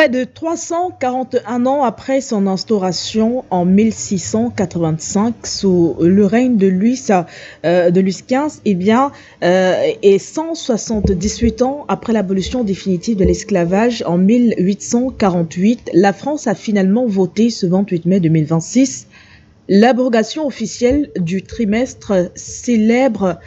Près de 341 ans après son instauration en 1685 sous le règne de Louis XV, et 178 ans après l'abolition définitive de l'esclavage en 1848, la France a finalement voté ce 28 mai 2026 l'abrogation officielle du trimestre célèbre,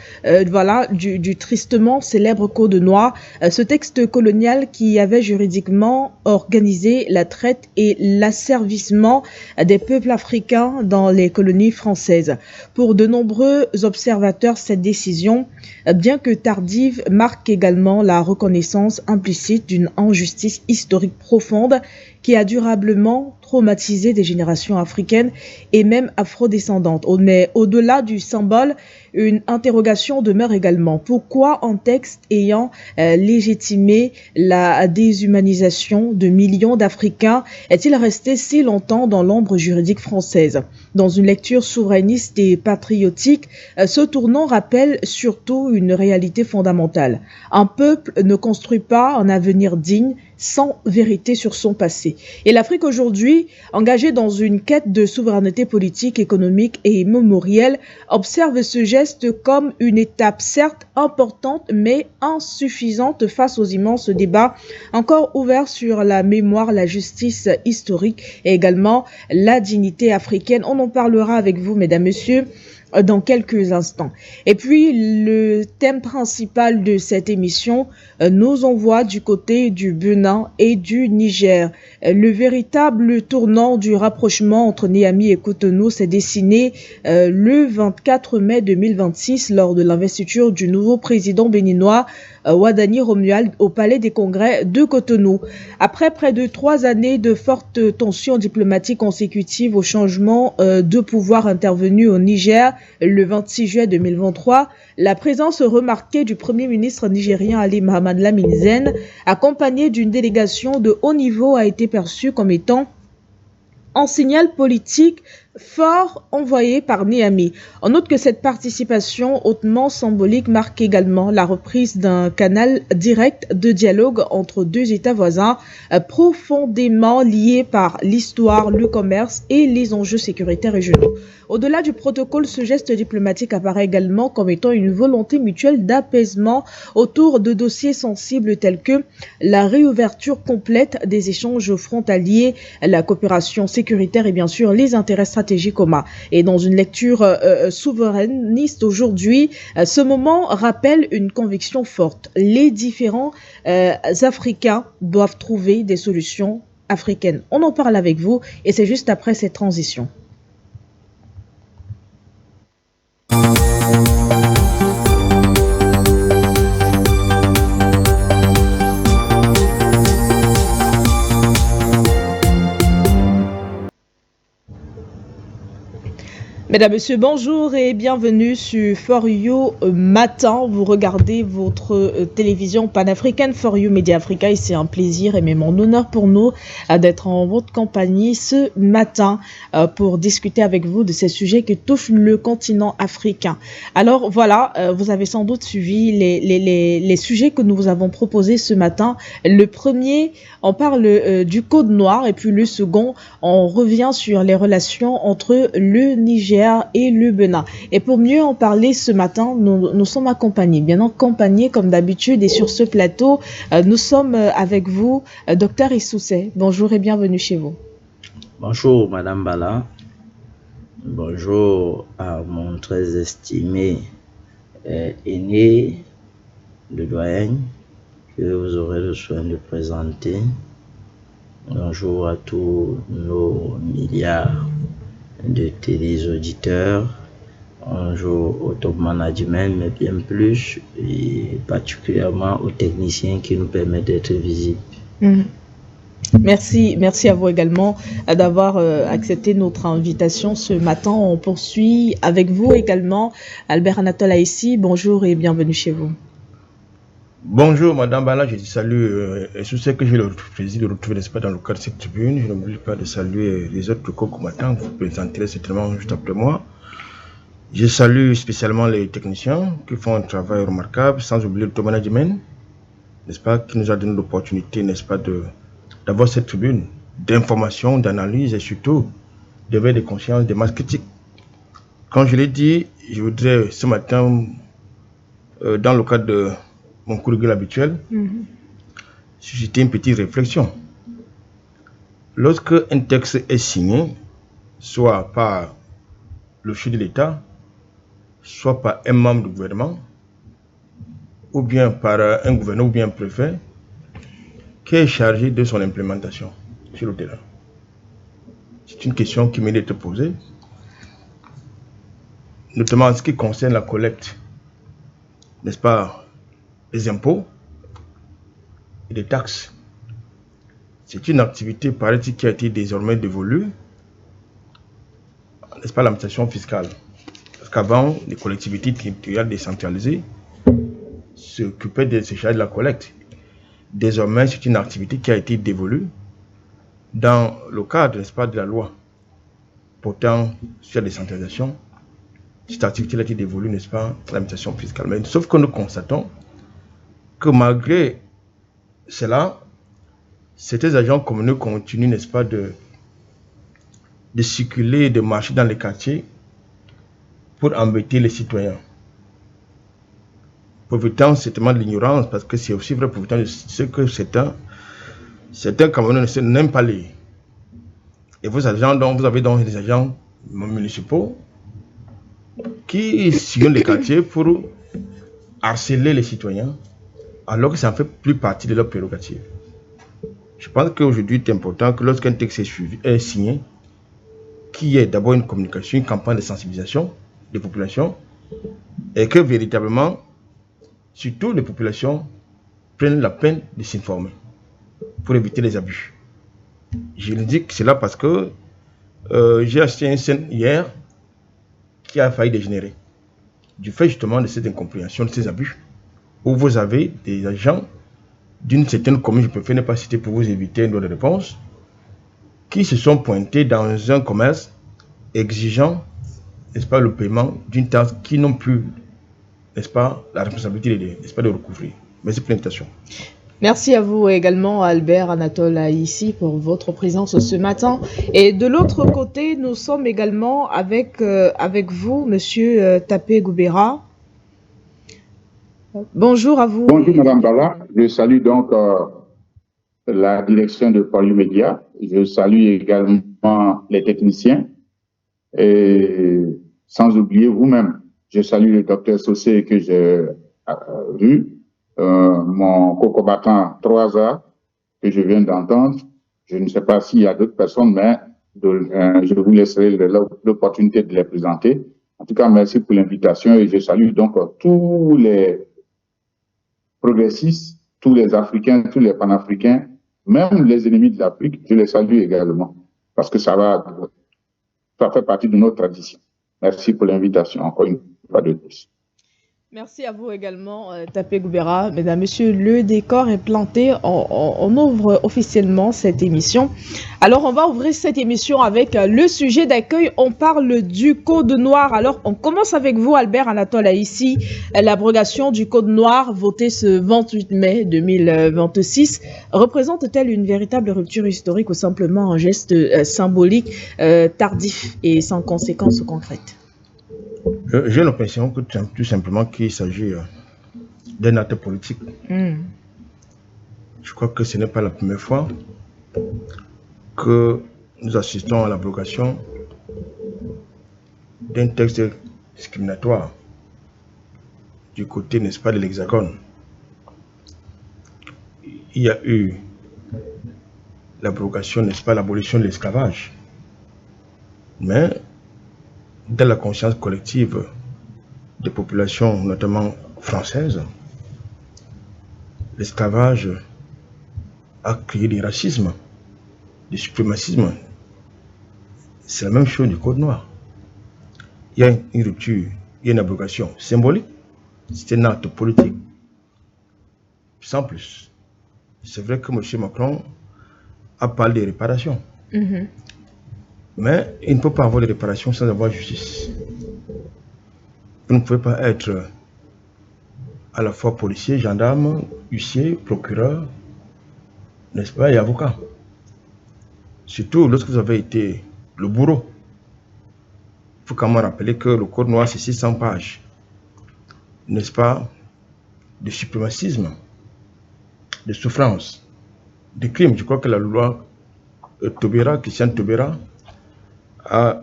du tristement célèbre Code noir, ce texte colonial qui avait juridiquement organisé la traite et l'asservissement des peuples africains dans les colonies françaises. Pour de nombreux observateurs, cette décision, bien que tardive, marque également la reconnaissance implicite d'une injustice historique profonde qui a durablement traumatisé des générations africaines et même afrodescendantes. Mais au-delà du symbole, une interrogation demeure également. Pourquoi un texte ayant légitimé la déshumanisation de millions d'Africains est-il resté si longtemps dans l'ombre juridique française? Dans une lecture souverainiste et patriotique, ce tournant rappelle surtout une réalité fondamentale. Un peuple ne construit pas un avenir digne sans vérité sur son passé. Et l'Afrique aujourd'hui, engagée dans une quête de souveraineté politique, économique et mémorielle, observe ce geste comme une étape certes importante mais insuffisante face aux immenses débats encore ouverts sur la mémoire, la justice historique et également la dignité africaine. On en parlera avec vous, mesdames, messieurs, dans quelques instants. Et puis, le thème principal de cette émission nous envoie du côté du Bénin et du Niger. Le véritable tournant du rapprochement entre Niamey et Cotonou s'est dessiné le 24 mai 2026 lors de l'investiture du nouveau président béninois Wadani Romuald au Palais des Congrès de Cotonou. Après près de 3 années de fortes tensions diplomatiques consécutives au changement de pouvoir intervenu au Niger le 26 juillet 2023, la présence remarquée du Premier ministre nigérien Ali Mohamed Lamine Zen, accompagné d'une délégation de haut niveau, a été perçue comme étant un signal politique fort envoyé par Niamey. On note que cette participation hautement symbolique marque également la reprise d'un canal direct de dialogue entre deux États voisins profondément liés par l'histoire, le commerce et les enjeux sécuritaires régionaux. Au-delà du protocole, ce geste diplomatique apparaît également comme étant une volonté mutuelle d'apaisement autour de dossiers sensibles tels que la réouverture complète des échanges frontaliers, la coopération sécuritaire et bien sûr les intérêts stratégiques communs. Et dans une lecture souverainiste aujourd'hui, ce moment rappelle une conviction forte. Les différents Africains doivent trouver des solutions africaines. On en parle avec vous et c'est juste après cette transition. Mesdames, Messieurs, bonjour et bienvenue sur For You Matin. Vous regardez votre télévision panafricaine For You Média Africa et c'est un plaisir et même un honneur pour nous d'être en votre compagnie ce matin pour discuter avec vous de ces sujets qui touchent le continent africain. Alors voilà, vous avez sans doute suivi les sujets que nous vous avons proposés ce matin. Le premier, on parle du Code noir et puis le second, on revient sur les relations entre le Niger et le Bénin. Et pour mieux en parler ce matin, nous sommes accompagnés, bien accompagnés comme d'habitude. Et sur ce plateau, nous sommes avec vous, Dr Issoussé. Bonjour et bienvenue chez vous. Bonjour Madame Bala. Bonjour à mon très estimé aîné, le doyen, que vous aurez le soin de présenter. Bonjour à tous nos milliards de téléauditeurs, bonjour au top management, mais bien plus, et particulièrement aux techniciens qui nous permettent d'être visibles. Merci à vous également d'avoir accepté notre invitation ce matin. On poursuit avec vous également, Albert Anatole Aïssi. Bonjour et bienvenue chez vous. Bonjour Madame Bala, je salue je sais que j'ai le plaisir de retrouver, n'est-ce pas, dans le cadre de cette tribune. Je n'oublie pas de saluer les autres co-combattants que vous présenterez certainement juste après moi. Je salue spécialement les techniciens qui font un travail remarquable, sans oublier le top management, n'est-ce pas, qui nous a donné l'opportunité, n'est-ce pas, de d'avoir cette tribune d'information, d'analyse et surtout d'éveil de conscience, de masse critique. Comme je l'ai dit, je voudrais ce matin, dans le cadre de mon cours de gueule habituel, susciter une petite réflexion. Lorsque un texte est signé, soit par le chef de l'État, soit par un membre du gouvernement, ou bien par un gouverneur ou bien un préfet, qui est chargé de son implémentation sur le terrain? C'est une question qui mérite d'être posée, notamment en ce qui concerne la collecte, n'est-ce pas, des impôts et des taxes. C'est une activité, paraît-il, qui a été désormais dévolue, n'est-ce pas, l'administration fiscale. Parce qu'avant, les collectivités territoriales décentralisées s'occupaient de se charger de la collecte. Désormais, c'est une activité qui a été dévolue dans le cadre, n'est-ce pas, de la loi portant sur la décentralisation. Cette activité a été dévolue, n'est-ce pas, à l'administration fiscale. Mais sauf que nous constatons que malgré cela, certains agents communaux continuent, n'est-ce pas, de circuler, de marcher dans les quartiers pour embêter les citoyens. Profitant certainement de l'ignorance, parce que c'est aussi vrai, profitant de ce que certains Camerounais n'aiment pas lire. Et vos agents, donc, vous avez donc des agents municipaux qui sillonnent les quartiers pour harceler les citoyens, alors que ça ne fait plus partie de leur prérogative. Je pense qu'aujourd'hui, c'est important que lorsqu'un texte est signé, qu'il y ait d'abord une communication, une campagne de sensibilisation des populations, et que véritablement, surtout les populations, prennent la peine de s'informer pour éviter les abus. Je indique cela parce que j'ai acheté une scène hier qui a failli dégénérer, du fait justement de cette incompréhension, de ces abus, où vous avez des agents d'une certaine commune, je préfère ne pas citer pour vous éviter une autre réponse, qui se sont pointés dans un commerce exigeant, n'est-ce pas, le paiement d'une taxe qui n'ont plus, n'est-ce pas, la responsabilité, n'est-ce pas, de recouvrir. Merci pour l'invitation. Merci à vous également, Albert Anatole ici, pour votre présence ce matin. Et de l'autre côté, nous sommes également avec vous, Monsieur Tapé Goubera. Bonjour à vous. Bonjour, Madame Bala. Je salue donc la direction de Polymédia. Je salue également les techniciens. Et sans oublier vous-même, je salue le docteur Sossé que j'ai vu, mon co-combattant 3A que je viens d'entendre. Je ne sais pas s'il y a d'autres personnes, mais je vous laisserai l'opportunité de les présenter. En tout cas, merci pour l'invitation et je salue donc tous les progressistes, tous les Africains, tous les panafricains, même les ennemis de l'Afrique, je les salue également, parce que ça fait partie de notre tradition. Merci pour l'invitation, encore une fois de plus. Merci à vous également, Tapé Goubera. Mesdames, Messieurs, le décor est planté. On ouvre officiellement cette émission. Alors, on va ouvrir cette émission avec le sujet d'accueil. On parle du Code noir. Alors, on commence avec vous, Albert Anatole, ici. L'abrogation du Code noir, votée ce 28 mai 2026, représente-t-elle une véritable rupture historique ou simplement un geste symbolique, tardif et sans conséquences concrètes? J'ai l'impression que tout simplement qu'il s'agit d'un acte politique. Je crois que ce n'est pas la première fois que nous assistons à l'abrogation d'un texte discriminatoire du côté, n'est-ce pas, de l'Hexagone. Il y a eu l'abrogation, n'est-ce pas, l'abolition de l'esclavage. Mais dans la conscience collective des populations, notamment françaises, l'esclavage a créé du racisme, du suprémacisme. C'est la même chose du Code noir. Il y a une rupture, il y a une abrogation symbolique, c'est un acte politique, sans plus. C'est vrai que M. Macron a parlé de réparation. Mais il ne peut pas avoir de réparation sans avoir justice. Vous ne pouvez pas être à la fois policier, gendarme, huissier, procureur, n'est-ce pas, et avocat. surtout lorsque vous avez été le bourreau. Il faut quand même rappeler que le Code noir, c'est 600 pages, n'est-ce pas, de suprémacisme, de souffrance, de crimes. Je crois que la loi Christian Taubira, a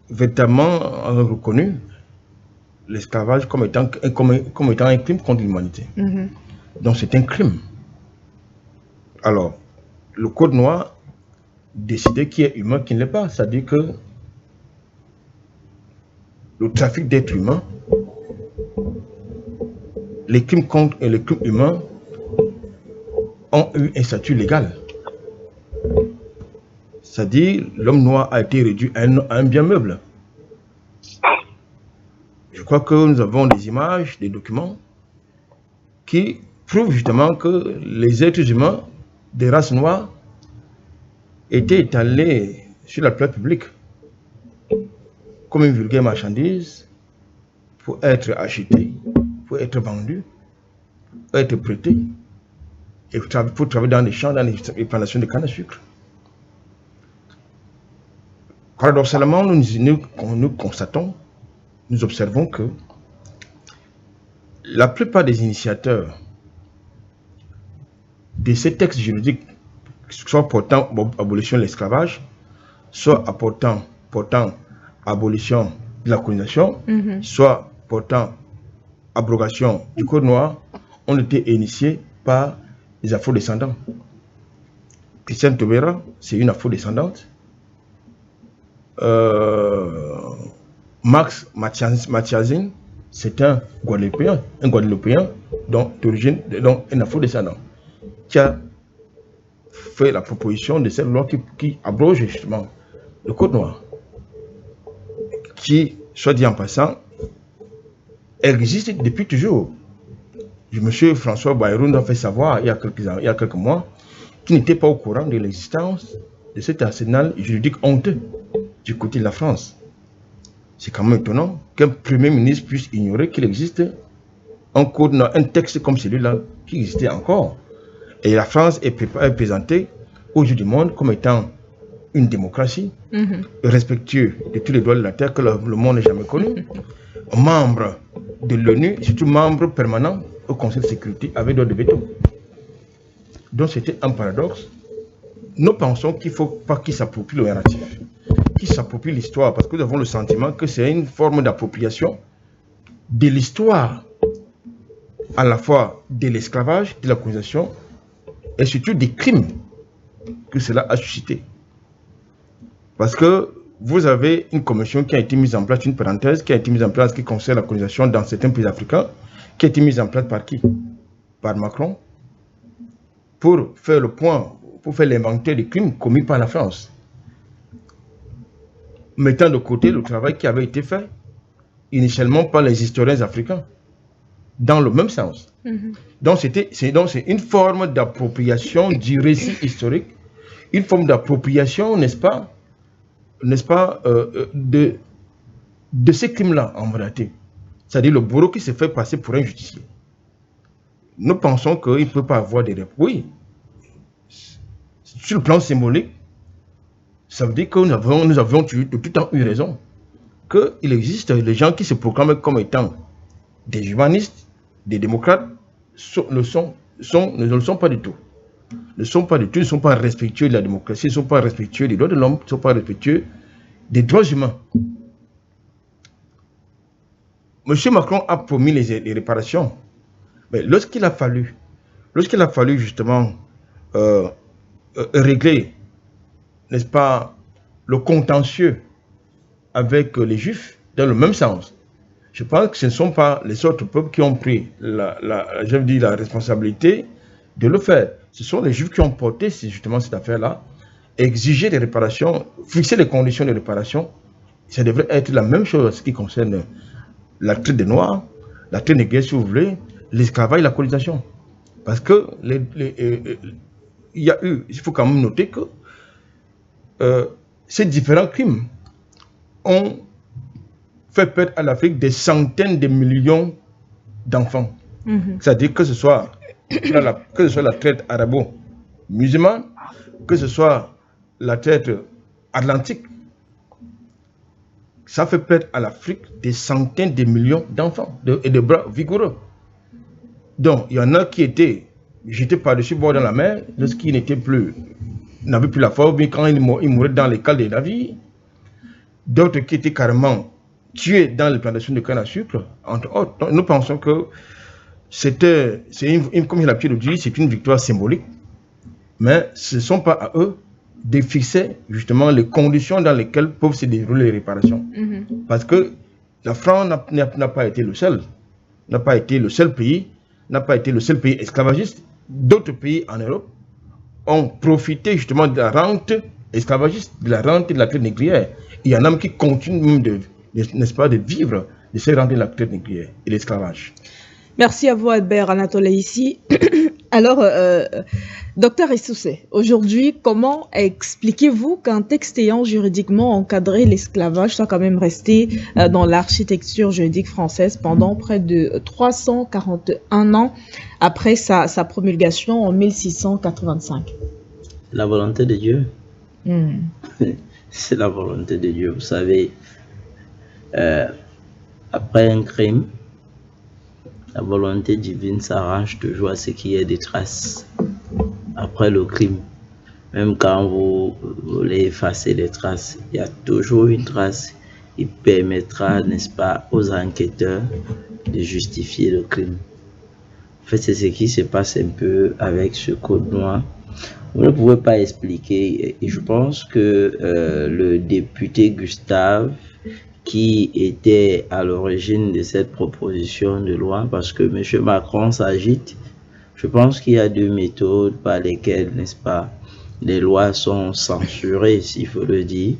véritablement reconnu l'esclavage comme étant un crime contre l'humanité. Donc c'est un crime. Alors, le Code noir décidait qui est humain, qui ne l'est pas. C'est-à-dire que le trafic d'êtres humains, les crimes contre et les crimes humains ont eu un statut légal. C'est-à-dire l'homme noir a été réduit à un bien meuble. Je crois que nous avons des images, des documents qui prouvent justement que les êtres humains des races noires étaient étalés sur la place publique comme une vulgaire marchandise pour être achetés, pour être vendus, pour être prêtés et pour travailler dans les champs, dans les plantations de canne à sucre. Paradoxalement, nous constatons, nous observons que la plupart des initiateurs de ces textes juridiques, soit portant abolition de l'esclavage, soit portant abolition de la colonisation, soit portant abrogation du Code noir, ont été initiés par les afro-descendants. Christian Taubira, c'est une afro-descendante. Max Mathiazin, c'est un Guadeloupéen d'origine, un afro-descendant, qui a fait la proposition de cette loi qui abroge justement le Code noir, qui, soit dit en passant, existe depuis toujours. M. François Bayrou a fait savoir il y a quelques mois qu'il n'était pas au courant de l'existence de cet arsenal juridique honteux du côté de la France. C'est quand même étonnant qu'un Premier ministre puisse ignorer qu'il existe un texte comme celui-là qui existait encore. Et la France est présentée aux yeux du monde comme étant une démocratie, respectueux de tous les droits de la terre que le monde n'a jamais connu, membre de l'ONU, et surtout membre permanent au Conseil de sécurité avec droit de veto. Donc c'était un paradoxe. Nous pensons qu'il ne faut pas qu'il s'approprie le narratif, qu'il s'approprie l'histoire, parce que nous avons le sentiment que c'est une forme d'appropriation de l'histoire, à la fois de l'esclavage, de la colonisation, et surtout des crimes que cela a suscité. Parce que vous avez une commission qui a été mise en place, une parenthèse, qui a été mise en place qui concerne la colonisation dans certains pays africains, qui a été mise en place par qui? Par Macron, pour faire le point, pour faire l'inventaire des crimes commis par la France, mettant de côté le travail qui avait été fait initialement par les historiens africains, dans le même sens. Donc c'est une forme d'appropriation du récit historique, une forme d'appropriation, n'est-ce pas, de ces crimes-là en vérité. C'est-à-dire le bourreau qui se fait passer pour un justicier. Nous pensons qu'il ne peut pas avoir des réponses. Oui, sur le plan symbolique, ça veut dire que nous avons de tout temps eu raison. Qu'il existe des gens qui se proclament comme étant des humanistes, des démocrates, ne le sont pas du tout. Ne sont pas du tout, ils ne sont pas respectueux de la démocratie, ils ne sont pas respectueux des droits de l'homme, ils ne sont pas respectueux des droits humains. M. Macron a promis les réparations, mais lorsqu'il a fallu justement régler, n'est-ce pas, le contentieux avec les Juifs dans le même sens, je pense que ce ne sont pas les autres peuples qui ont pris la responsabilité de le faire. Ce sont les Juifs qui ont porté justement cette affaire-là, exiger des réparations, fixer les conditions de réparation. Ça devrait être la même chose en ce qui concerne la traite des Noirs, la traite des guerres, si vous voulez, l'esclavage et la colonisation. Parce que il faut quand même noter que ces différents crimes ont fait perdre à l'Afrique des centaines de millions d'enfants. C'est-à-dire que ce soit la traite arabo-musulmane, que ce soit la traite atlantique, ça fait perdre à l'Afrique des centaines de millions d'enfants et de bras vigoureux. Donc, il y en a qui étaient jetés par-dessus bord dans la mer lorsqu'ils n'avaient plus la force, mais quand ils mouraient dans les cales des navires. D'autres qui étaient carrément tués dans les plantations de canne à sucre, entre autres. Donc, nous pensons que comme l'habitude de dire, c'est une victoire symbolique, mais ce ne sont pas à eux de fixer justement les conditions dans lesquelles peuvent se dérouler les réparations. Parce que la France n'a pas été le seul, n'a pas été le seul pays esclavagiste. D'autres pays en Europe ont profité justement de la rente esclavagiste, de la rente de la traite négrière. Il y en a même qui continuent même n'est-ce pas, de vivre de ces rentes de la traite négrière et de l'esclavage. Merci à vous, Albert Anatole, ici. Alors, docteur Essoussé, aujourd'hui, comment expliquez-vous qu'un texte ayant juridiquement encadré l'esclavage soit quand même resté dans l'architecture juridique française pendant près de 341 ans après sa promulgation en 1685? La volonté de Dieu. C'est la volonté de Dieu. Vous savez, après un crime, la volonté divine s'arrange toujours à ce qu'il y ait des traces. Après le crime, même quand vous voulez effacer les traces, il y a toujours une trace qui permettra, n'est-ce pas, aux enquêteurs de justifier le crime. En fait, c'est ce qui se passe un peu avec ce code noir. Vous ne pouvez pas expliquer, et je pense que le député Gustave, qui était à l'origine de cette proposition de loi, parce que M. Macron s'agite, je pense qu'il y a deux méthodes par lesquelles, n'est-ce pas, les lois sont censurées, s'il faut le dire,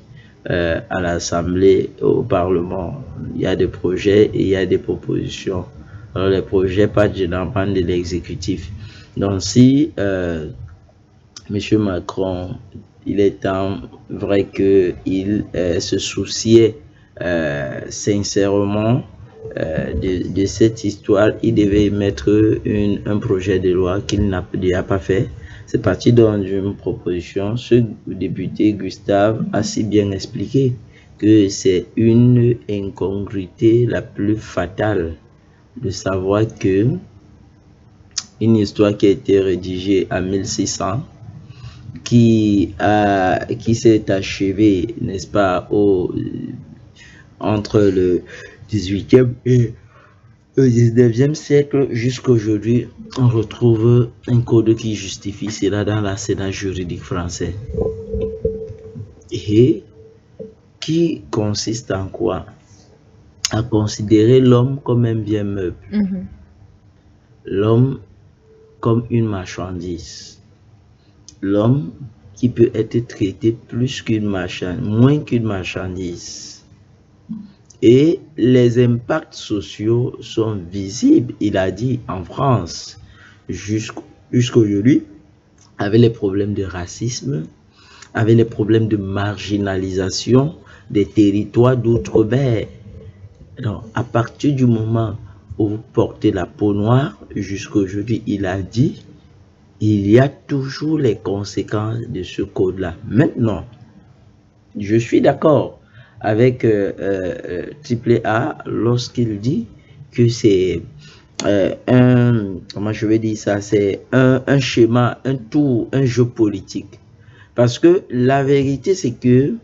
à l'Assemblée, au Parlement. Il y a des projets et il y a des propositions. Alors les projets partent généralement de l'exécutif. Donc si M. Macron, il est vrai qu'il se souciait sincèrement de cette histoire, il devait mettre un projet de loi qu'il n'a pas fait. C'est parti d'une proposition. Ce député Gustave a si bien expliqué que c'est une incongruité la plus fatale de savoir que une histoire qui a été rédigée en 1600, qui s'est achevée, n'est-ce pas, entre le 18e et le 19e siècle jusqu'à aujourd'hui, on retrouve un code qui justifie cela dans l'arsenal juridique français. Et qui consiste en quoi? À considérer l'homme comme un bien meuble. L'homme comme une marchandise. L'homme qui peut être traité moins qu'une marchandise. Et les impacts sociaux sont visibles, il a dit, en France, jusqu'aujourd'hui, avec les problèmes de racisme, avec les problèmes de marginalisation des territoires d'outre-mer. Donc, à partir du moment où vous portez la peau noire, jusqu'aujourd'hui, il a dit, il y a toujours les conséquences de ce code-là. Maintenant, je suis d'accord avec Triple A lorsqu'il dit que c'est comment je vais dire ça, c'est un schéma, un jeu politique. Parce que la vérité, c'est que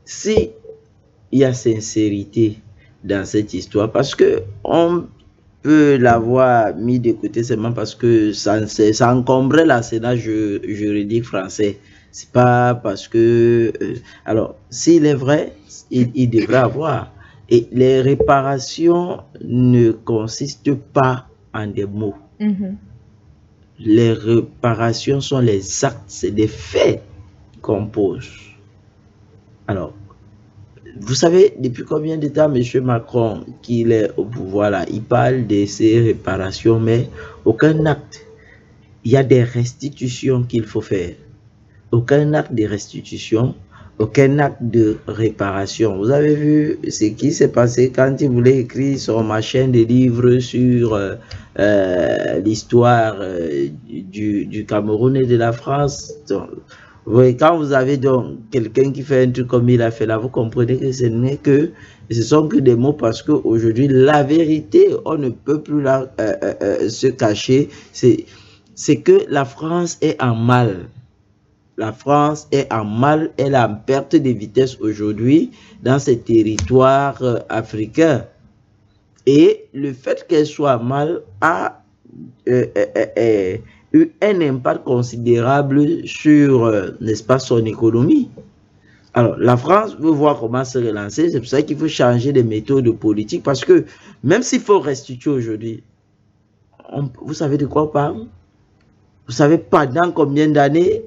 si il y a sincérité dans cette histoire, parce que on peut l'avoir mis de côté seulement parce que ça encombrait l'arsenal juridique français. C'est pas parce que alors s'il est vrai, il devrait avoir. Et les réparations ne consistent pas en des mots. Les réparations sont les actes, c'est des faits qu'on pose. Alors, vous savez, depuis combien de temps M. Macron, qu'il est au pouvoir là, il parle de ces réparations, mais aucun acte. Il y a des restitutions qu'il faut faire. Aucun acte de restitution, aucun acte de réparation. Vous avez vu ce qui s'est passé quand il voulait écrire sur ma chaîne de livres sur l'histoire du Cameroun et de la France. Donc, Oui, quand vous avez donc quelqu'un qui fait un truc comme il a fait là, vous comprenez que ce sont que des mots parce qu'aujourd'hui, la vérité, on ne peut plus se cacher. C'est que la France est en mal. La France est en mal, elle est en perte de vitesse aujourd'hui dans ces territoires africains. Et le fait qu'elle soit mal a eu un impact considérable sur, n'est-ce pas, son économie. Alors, la France veut voir comment se relancer. C'est pour ça qu'il faut changer de méthode politique. Parce que même s'il faut restituer aujourd'hui, vous savez de quoi on parle? Vous savez pendant combien d'années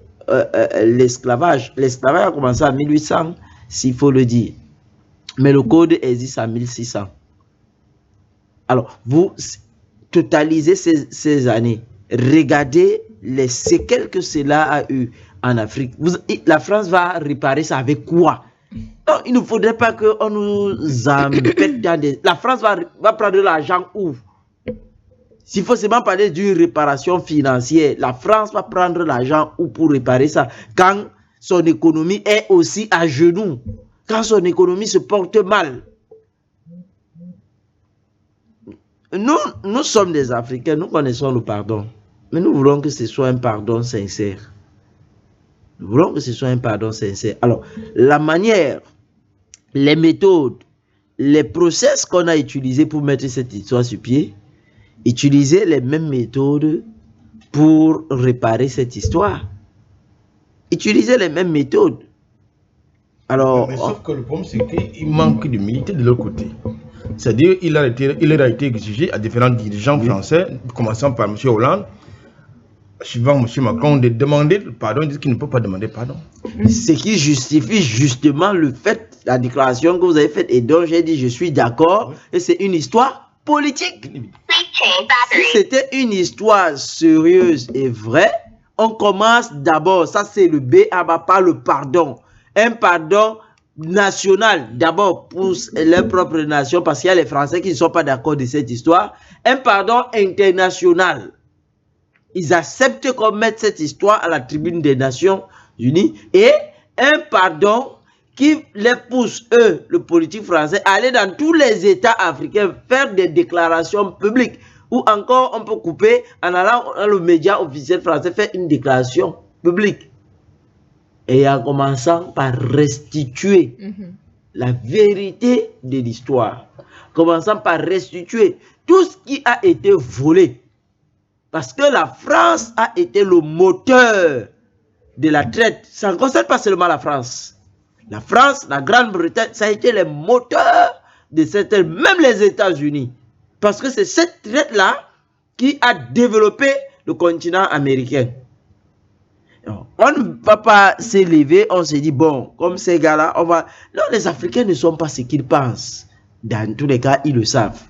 l'esclavage a commencé en 1800, s'il faut le dire. Mais le code existe en 1600. Alors, vous totalisez ces années. Regardez les séquelles que cela a eu en Afrique. La France va réparer ça avec quoi? Non, il ne faudrait pas qu'on nous embête dans des... La France va prendre l'argent où? S'il faut seulement parler d'une réparation financière, la France va prendre l'argent où pour réparer ça? Quand son économie est aussi à genoux, quand son économie se porte mal. Nous sommes des Africains, nous connaissons le pardon. Mais nous voulons que ce soit un pardon sincère. Nous voulons que ce soit un pardon sincère. Alors, la manière, les méthodes, les process qu'on a utilisés pour mettre cette histoire sur pied, utiliser les mêmes méthodes pour réparer cette histoire. Utiliser les mêmes méthodes. Alors, mais sauf que le problème, c'est qu'il manque d'humilité de l'autre côté. C'est-à-dire qu'il a été exigé à différents dirigeants français, commençant par M. Hollande, suivant M. Macron, de demander pardon, ils disent qu'il ne peut pas demander pardon. Ce qui justifie justement le fait, la déclaration que vous avez faite et dont j'ai dit je suis d'accord, et c'est une histoire politique. Si c'était une histoire sérieuse et vraie, on commence d'abord, ça c'est le B, pas le pardon. Un pardon national, d'abord pour leur propre nation, parce qu'il y a les Français qui ne sont pas d'accord de cette histoire. Un pardon international. Ils acceptent qu'on mette cette histoire à la tribune des Nations Unies. Et un pardon qui les pousse, eux, le politique français, à aller dans tous les États africains, faire des déclarations publiques. Ou encore, on peut couper en allant dans le média officiel français, faire une déclaration publique. Et en commençant par restituer la vérité de l'histoire. Commençant par restituer tout ce qui a été volé. Parce que la France a été le moteur de la traite. Ça ne concerne pas seulement la France. La France, la Grande-Bretagne, ça a été le moteur de cette traite, même les États-Unis. Parce que c'est cette traite-là qui a développé le continent américain. On ne va pas s'élever, on se dit, bon, comme ces gars-là, on va... Non, les Africains ne sont pas ce qu'ils pensent. Dans tous les cas, ils le savent.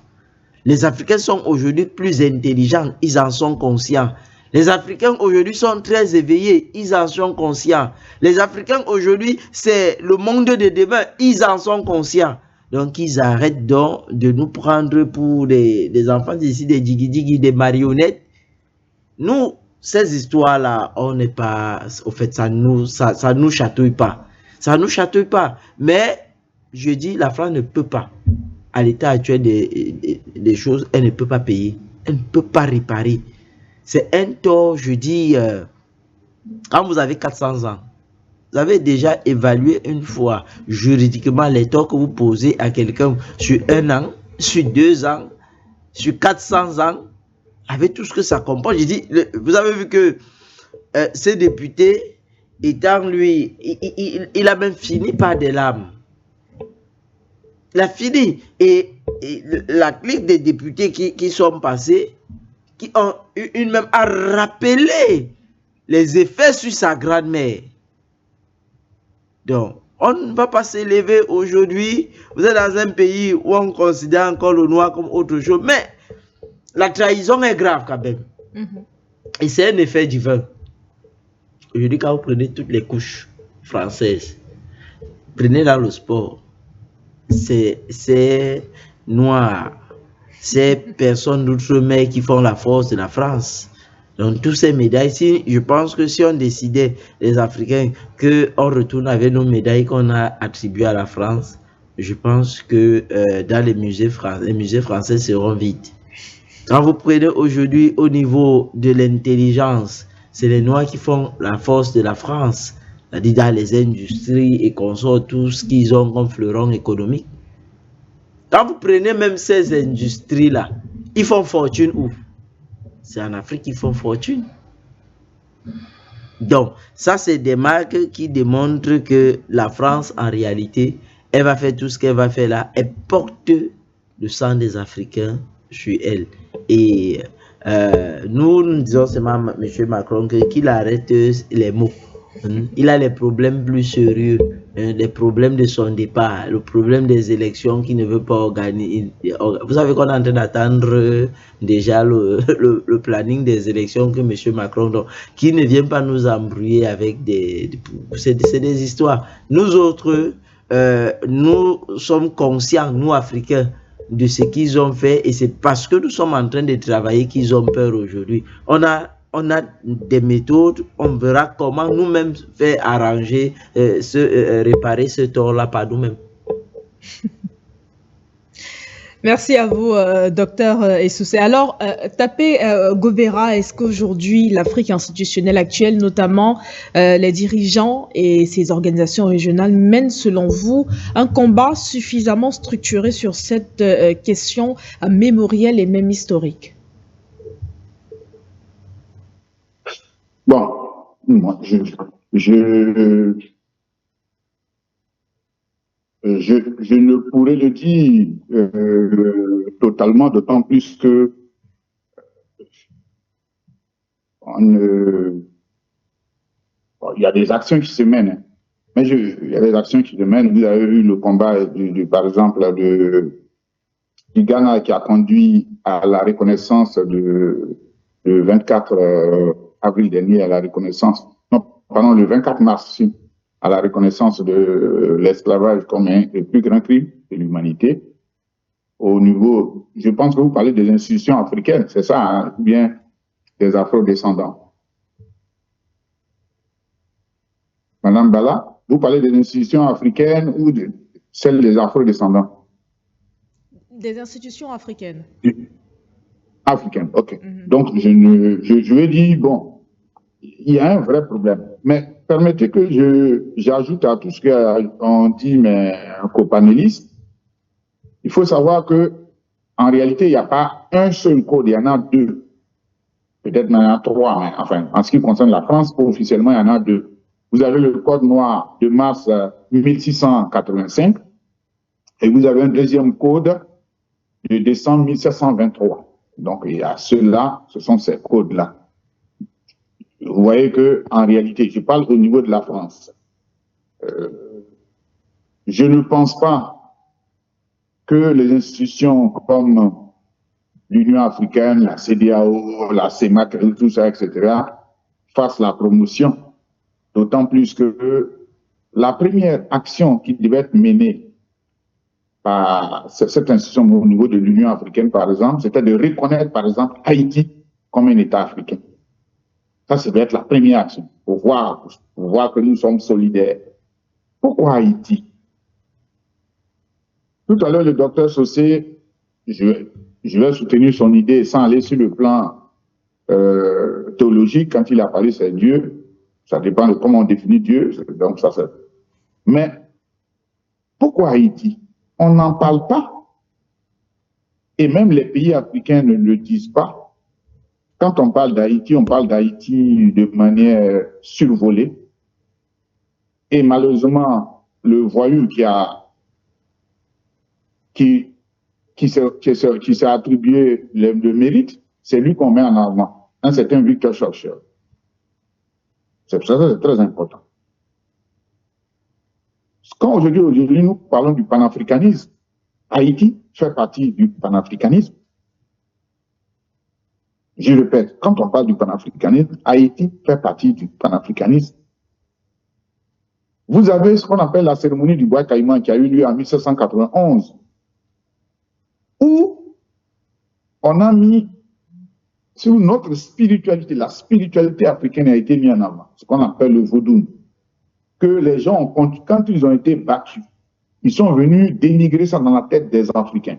Les Africains sont aujourd'hui plus intelligents, ils en sont conscients. Les Africains aujourd'hui sont très éveillés, ils en sont conscients. Les Africains aujourd'hui, c'est le monde de demain, ils en sont conscients. Donc, ils arrêtent donc de nous prendre pour des enfants d'ici, des digi-digi, des marionnettes. Nous, ces histoires-là, on n'est pas... Au fait, ça nous chatouille pas. Ça nous chatouille pas. Mais, je dis, la France ne peut pas. À l'état actuel des choses, elle ne peut pas payer. Elle ne peut pas réparer. C'est un tort, je dis, quand vous avez 400 ans, vous avez déjà évalué une fois juridiquement les torts que vous posez à quelqu'un sur 1 an, sur 2 ans, sur 400 ans, avec tout ce que ça comporte. Je dis, vous avez vu que ce député, étant lui, il a même fini par des larmes. Il a fini. Et la clique des députés qui sont passés, qui ont eu même à rappeler les effets sur sa grand-mère. Donc, on ne va pas s'élever aujourd'hui. Vous êtes dans un pays où on considère encore le noir comme autre chose. Mais la trahison est grave quand même. Et c'est un effet divin. Aujourd'hui, quand vous prenez toutes les couches françaises, prenez dans le sport, c'est noir, c'est personnes d'outre-mer qui font la force de la France. Donc, tous ces médailles, je pense que si on décidait, les Africains, qu'on retourne avec nos médailles qu'on a attribuées à la France, je pense que dans les musées français seront vides. Quand vous prenez aujourd'hui au niveau de l'intelligence, c'est les Noirs qui font la force de la France, c'est-à-dire dans les industries et consorts, tout ce qu'ils ont comme fleuron économique. Quand vous prenez même ces industries-là, ils font fortune où? C'est en Afrique qu'ils font fortune. Donc, ça, c'est des marques qui démontrent que la France, en réalité, elle va faire tout ce qu'elle va faire là. Elle porte le sang des Africains sur elle. Et nous disons seulement à M. Macron qu'il arrête les mots. Il a les problèmes plus sérieux, les problèmes de son départ, le problème des élections qu'il ne veut pas organiser. Vous savez qu'on est en train d'attendre déjà le planning des élections que M. Macron donne, qui ne vient pas nous embrouiller avec c'est des histoires. Nous autres, nous sommes conscients, nous Africains, de ce qu'ils ont fait, et c'est parce que nous sommes en train de travailler qu'ils ont peur aujourd'hui. On a des méthodes, on verra comment nous-mêmes faire arranger, réparer ce tort-là par nous-mêmes. Merci à vous, docteur Essoussé. Alors, tapez Govera, est-ce qu'aujourd'hui, l'Afrique institutionnelle actuelle, notamment les dirigeants et ces organisations régionales, mènent, selon vous, un combat suffisamment structuré sur cette question mémorielle et même historique? Bon, moi, je ne pourrais le dire totalement, d'autant plus que il y a des actions qui se mènent. Hein. Mais il y a des actions qui se mènent. Vous avez eu le combat, par exemple, du Ghana qui a conduit à la reconnaissance le 24 avril dernier, à la reconnaissance, non, pardon, le 24 mars, à la reconnaissance de l'esclavage comme le plus grand crime de l'humanité. Au niveau, je pense que vous parlez des institutions africaines, c'est ça, hein, ou bien des afro-descendants. Madame Bala, vous parlez des institutions africaines ou de celles des afro-descendants? Des institutions africaines. Africaines, ok. Donc, je vais dire, bon, il y a un vrai problème. Mais permettez que j'ajoute à tout ce qu'ont dit mes copanélistes. Il faut savoir que, en réalité, il n'y a pas un seul code, il y en a deux. Peut-être il y en a trois, mais enfin, en ce qui concerne la France, officiellement, il y en a deux. Vous avez le code noir de mars 1685 et vous avez un deuxième code de décembre 1723. Donc, il y a ceux-là, ce sont ces codes-là. Vous voyez qu'en réalité, je parle au niveau de la France. Je ne pense pas que les institutions comme l'Union africaine, la CEDEAO, la CEMAC, tout ça, etc., fassent la promotion. D'autant plus que la première action qui devait être menée par cette institution au niveau de l'Union africaine, par exemple, c'était de reconnaître, par exemple, Haïti comme un État africain. Ça devait être la première action, pour voir que nous sommes solidaires. Pourquoi Haïti? Tout à l'heure, le docteur Saussé, je vais soutenir son idée sans aller sur le plan théologique. Quand il a parlé, c'est Dieu. Ça dépend de comment on définit Dieu. Donc ça, mais pourquoi Haïti? On n'en parle pas. Et même les pays africains ne le disent pas. Quand on parle d'Haïti, on parle d'Haïti de manière survolée. Et malheureusement, le voyou qui s'est attribué le mérite, c'est lui qu'on met en avant. Un certain Victor Schorcher. C'est pour ça que c'est très important. Quand aujourd'hui nous parlons du panafricanisme, Haïti fait partie du panafricanisme. Je répète, quand on parle du panafricanisme, Haïti fait partie du panafricanisme. Vous avez ce qu'on appelle la cérémonie du bois caïman qui a eu lieu en 1791, où on a mis sur notre spiritualité. La spiritualité africaine a été mise en avant, ce qu'on appelle le vaudou. Que les gens, quand ils ont été battus, ils sont venus dénigrer ça dans la tête des Africains.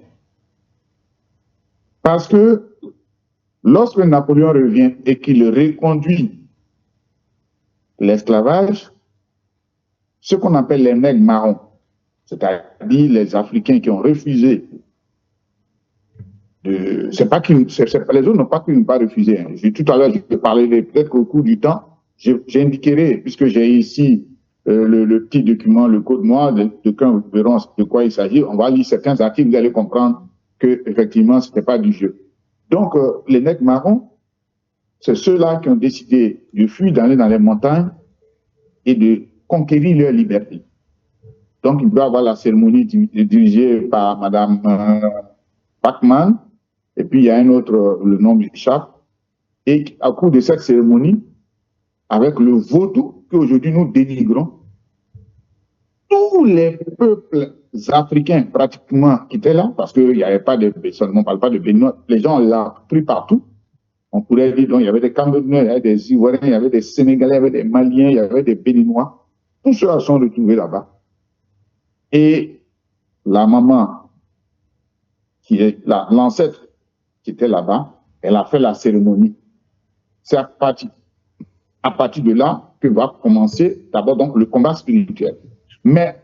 Parce que lorsque Napoléon revient et qu'il reconduit l'esclavage, ce qu'on appelle les nègres marrons, c'est-à-dire les Africains qui ont refusé de... Les autres n'ont pas pu pas refuser. Hein. Tout à l'heure, je parlerai peut-être qu'au cours du temps, j'indiquerai, puisque j'ai ici le petit document, le code noir, de quand vous verrez de quoi il s'agit, on va lire certains articles, vous allez comprendre que effectivement, ce n'était pas du jeu. Donc, les nègres marrons, c'est ceux-là qui ont décidé de fuir, d'aller dans les montagnes et de conquérir leur liberté. Donc, il doit y avoir la cérémonie dirigée par Mme Pacman, et puis il y a un autre, le nom m'échappe, et à cours de cette cérémonie, avec le vaudou qu'aujourd'hui nous dénigrons, tous les peuples africains pratiquement qui étaient là, parce qu'il n'y avait pas de personnes, on ne parle pas de Béninois, les gens l'ont pris partout. On pourrait dire, donc, il y avait des Camerounais, il y avait des Ivoiriens, il y avait des Sénégalais, il y avait des Maliens, il y avait des Béninois. Tous ceux-là sont retrouvés là-bas. Et la maman, qui est l'ancêtre qui était là-bas, elle a fait la cérémonie. C'est à partir de là que va commencer d'abord donc le combat spirituel. Mais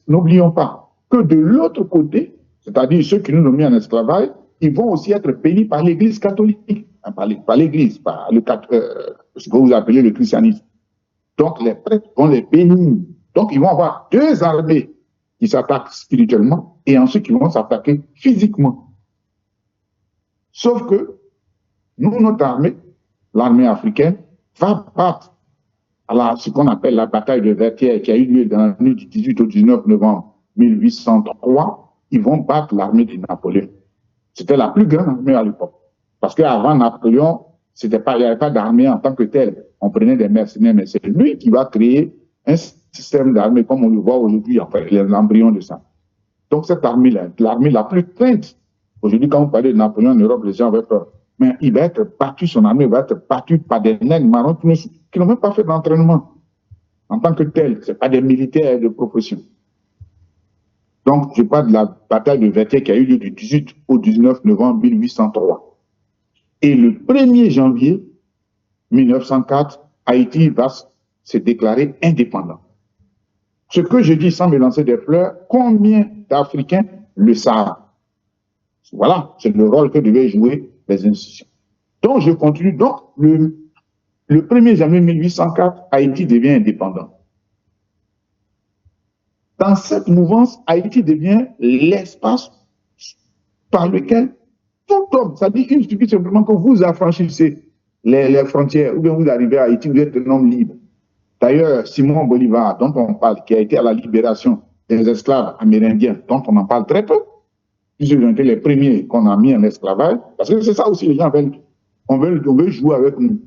n'oublions pas que de l'autre côté, c'est-à-dire ceux qui nous ont mis en esclavage, ils vont aussi être bénis par l'Église catholique, par l'Église, par ce que vous appelez le christianisme. Donc les prêtres vont les bénir. Donc ils vont avoir deux armées qui s'attaquent spirituellement et ensuite qui vont s'attaquer physiquement. Sauf que nous, notre armée, l'armée africaine, va battre à ce qu'on appelle la bataille de Vertières qui a eu lieu dans la nuit du 18 au 19 novembre 1803. Ils vont battre l'armée de Napoléon. C'était la plus grande armée à l'époque. Parce qu'avant Napoléon, il n'y avait pas d'armée en tant que telle. On prenait des mercenaires, mais c'est lui qui va créer un système d'armée comme on le voit aujourd'hui, enfin, l'embryon de ça. Donc cette armée-là, l'armée la plus crainte. Aujourd'hui, quand vous parlez de Napoléon en Europe, les gens avaient peur. Mais il va être battu, son armée va être battue par des nègres marrons qui n'ont même pas fait d'entraînement en tant que tel. Ce n'est pas des militaires de profession. Donc, je parle de la bataille de Vertières qui a eu lieu du 18 au 19 novembre 1803. Et le 1er janvier 1904, Haïti va se déclarer indépendant. Ce que je dis sans me lancer des fleurs, combien d'Africains le savent? Voilà, c'est le rôle que devaient jouer les institutions. Donc, je continue. Donc, le 1er janvier 1804, Haïti devient indépendant. Dans cette mouvance, Haïti devient l'espace par lequel tout homme, c'est-à-dire il suffit simplement que vous affranchissez les frontières, ou bien vous arrivez à Haïti, vous êtes un homme libre. D'ailleurs, Simon Bolivar, dont on parle, qui a été à la libération des esclaves amérindiens, dont on en parle très peu, puisqu'ils ont été les premiers qu'on a mis en esclavage, parce que c'est ça aussi, les gens veulent, on veut jouer avec nous.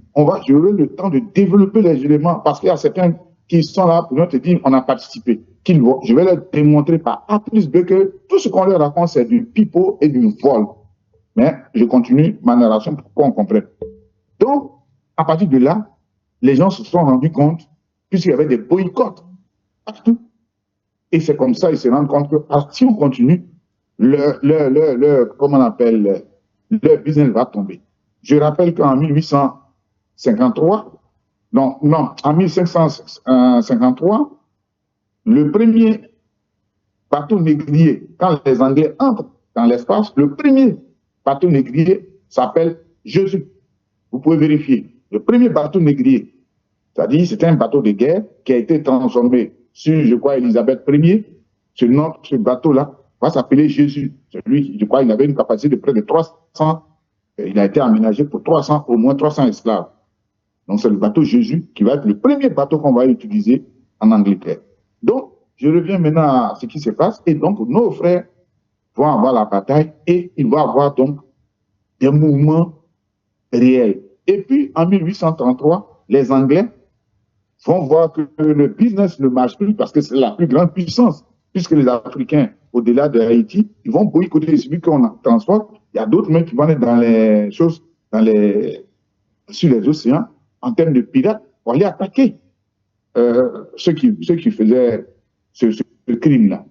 J'aurai le temps de développer les éléments, parce qu'il y a certains qui sont là pour nous te dire on a participé. Je vais leur démontrer par A plus B que tout ce qu'on leur raconte, c'est du pipeau et du vol. Mais je continue ma narration pour qu'on comprenne. Donc, à partir de là, les gens se sont rendus compte, puisqu'il y avait des boycotts partout. Et c'est comme ça, ils se rendent compte que si on continue, comment on appelle, leur business va tomber. Je rappelle qu'en 1853, en 1553, le premier bateau négrier, quand les Anglais entrent dans l'espace, le premier bateau négrier s'appelle Jésus. Vous pouvez vérifier. Le premier bateau négrier, c'est-à-dire c'était un bateau de guerre qui a été transformé sur, je crois, Élisabeth Ier. Ce bateau-là va s'appeler Jésus. Celui, je crois, il avait une capacité de près de 300. Il a été aménagé pour au moins 300 esclaves. Donc c'est le bateau Jésus qui va être le premier bateau qu'on va utiliser en Angleterre. Donc, je reviens maintenant à ce qui se passe. Et donc, nos frères vont avoir la bataille et il va y avoir donc des mouvements réels. Et puis, en 1833, les Anglais vont voir que le business ne marche plus parce que c'est la plus grande puissance. Puisque les Africains, au-delà de Haïti, ils vont boycotter celui qu'on transporte. Il y a d'autres même qui vont être dans les choses, sur les océans en termes de pirates pour aller attaquer ceux qui faisaient ce crime-là.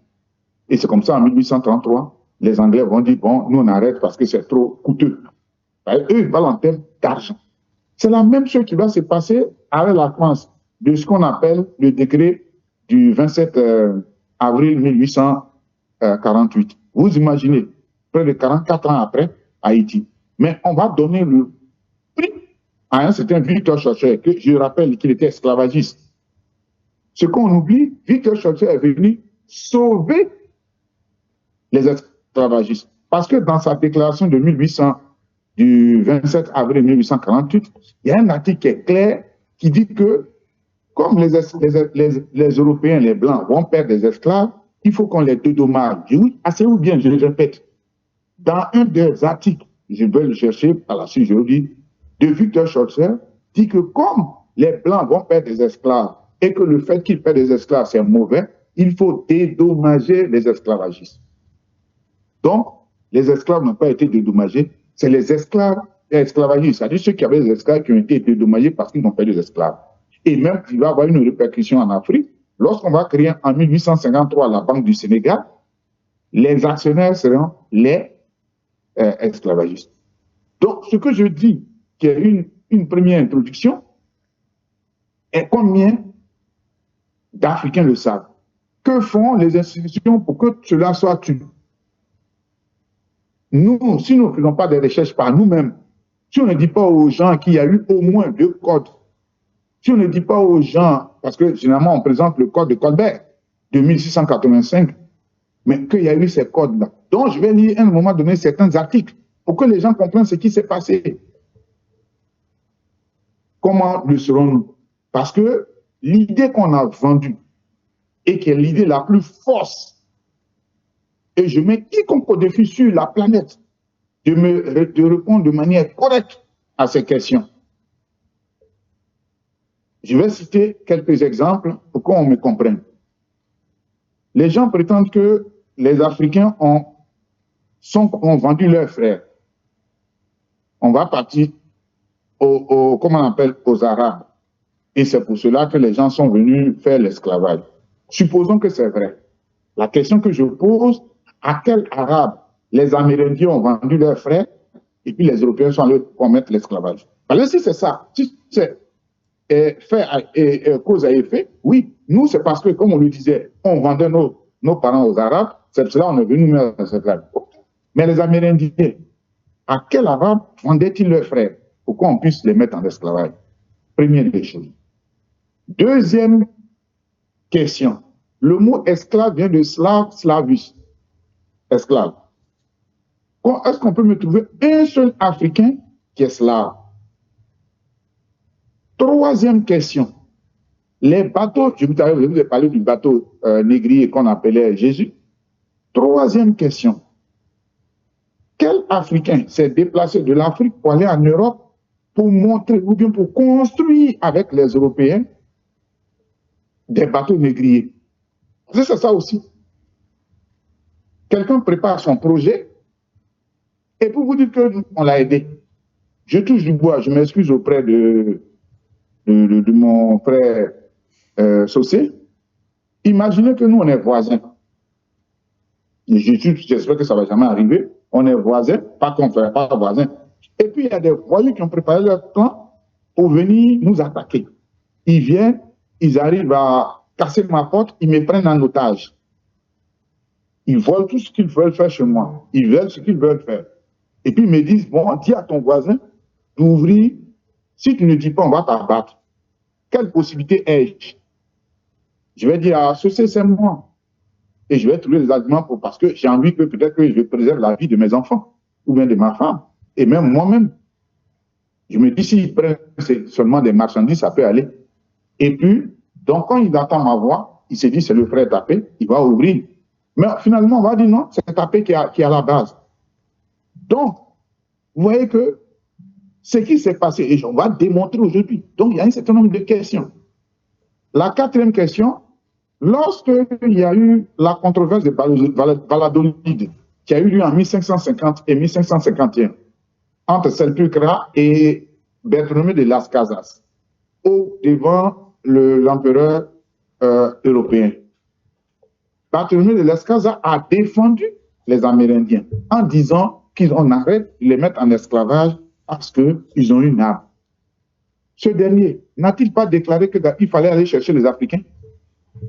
Et c'est comme ça, en 1833, les Anglais vont dire, bon, nous on arrête parce que c'est trop coûteux. Eux, ils parlent en termes d'argent. C'est la même chose qui va se passer avec la France, de ce qu'on appelle le décret du 27 avril 1848. Vous imaginez, près de 44 ans après, Haïti. Mais on va donner le prix à un certain Victor Schœlcher, que je rappelle qu'il était esclavagiste. Ce qu'on oublie, Victor Schœlcher est venu sauver les esclavagistes. Parce que dans sa déclaration de 1800, du 27 avril 1848, il y a un article qui est clair qui dit que comme les Européens, les Blancs, vont perdre des esclaves, il faut qu'on les dédommage. Oui, assez ou bien, je le répète. Dans un des articles, je vais le chercher par la suite, je le dis, de Victor Schœlcher, dit que comme les Blancs vont perdre des esclaves et que le fait qu'ils perdent des esclaves, c'est mauvais, il faut dédommager les esclavagistes. Donc, les esclaves n'ont pas été dédommagés, c'est les esclavagistes, c'est-à-dire ceux qui avaient des esclaves qui ont été dédommagés parce qu'ils ont perdu des esclaves. Et même, il va y avoir une répercussion en Afrique. Lorsqu'on va créer en 1853 la Banque du Sénégal, les actionnaires seront les esclavagistes. Donc, ce que je dis, qui est une première introduction, est combien d'Africains le savent? Que font les institutions pour que cela soit tué? Nous, si nous ne faisons pas des recherches par nous-mêmes, si on ne dit pas aux gens qu'il y a eu au moins 2 codes, si on ne dit pas aux gens, parce que généralement on présente le code de Colbert de 1685, mais qu'il y a eu ces codes-là. Donc je vais lire à un moment donné certains articles pour que les gens comprennent ce qui s'est passé. Comment le serons-nous? Parce que l'idée qu'on a vendue et qui est l'idée la plus forte, et je mets quiconque au défi sur la planète de répondre de manière correcte à ces questions. Je vais citer quelques exemples pour qu'on me comprenne. Les gens prétendent que les Africains ont vendu leurs frères. On va partir comment on appelle, aux Arabes. Et c'est pour cela que les gens sont venus faire l'esclavage. Supposons que c'est vrai. La question que je pose, à quel Arabe les Amérindiens ont vendu leurs frères et puis les Européens sont allés commettre l'esclavage? Parce que si c'est ça, si c'est cause à effet, oui, nous c'est parce que, comme on le disait, on vendait nos parents aux Arabes, c'est pour cela qu'on est venu mettre l'esclavage. Mais les Amérindiens, à quel Arabe vendaient-ils leurs frères pour qu'on puisse les mettre en esclavage? Première des choses. Deuxième question. Le mot esclave vient de slave, slavus. Esclave. Est-ce qu'on peut me trouver un seul Africain qui est slave? Troisième question. Les bateaux, je vous ai parlé du bateau négrier qu'on appelait Jésus. Troisième question. Quel Africain s'est déplacé de l'Afrique pour aller en Europe pour montrer ou bien pour construire avec les Européens des bateaux négriers? C'est ça aussi. Quelqu'un prépare son projet et pour vous dire qu'on l'a aidé. Je touche du bois, je m'excuse auprès de mon frère Saucé. Imaginez que nous, on est voisins. J'espère que ça ne va jamais arriver. On est voisins, pas confrères, pas voisins. Et puis, il y a des voyous qui ont préparé leur plan pour venir nous attaquer. Ils viennent, ils arrivent à casser ma porte, ils me prennent en otage. Ils volent tout ce qu'ils veulent faire chez moi. Ils veulent ce qu'ils veulent faire. Et puis, ils me disent, bon, dis à ton voisin d'ouvrir. Si tu ne dis pas, on va t'abattre. Quelle possibilité ai-je? Je vais dire, ah, ceci, c'est moi. Et je vais trouver des arguments parce que j'ai envie que peut-être que je préserve la vie de mes enfants ou bien de ma femme et même moi-même. Je me dis, s'ils prennent seulement des marchandises, ça peut aller. Et puis, donc, quand il entend ma voix, il se dit, c'est le frère Tapé, il va ouvrir. Mais finalement, on va dire non, c'est Tapé qui est à la base. Donc, vous voyez que ce qui s'est passé, et on va démontrer aujourd'hui. Donc, il y a un certain nombre de questions. La quatrième question, lorsqu'il y a eu la controverse de Valladolid, qui a eu lieu en 1550 et 1551, entre Selpukra et Bartholomew de Las Casas, devant l'empereur européen. Bartholomew de Las Casas a défendu les Amérindiens en disant qu'on arrête de les mettre en esclavage parce qu'ils ont une arme. Ce dernier n'a-t-il pas déclaré qu'il fallait aller chercher les Africains?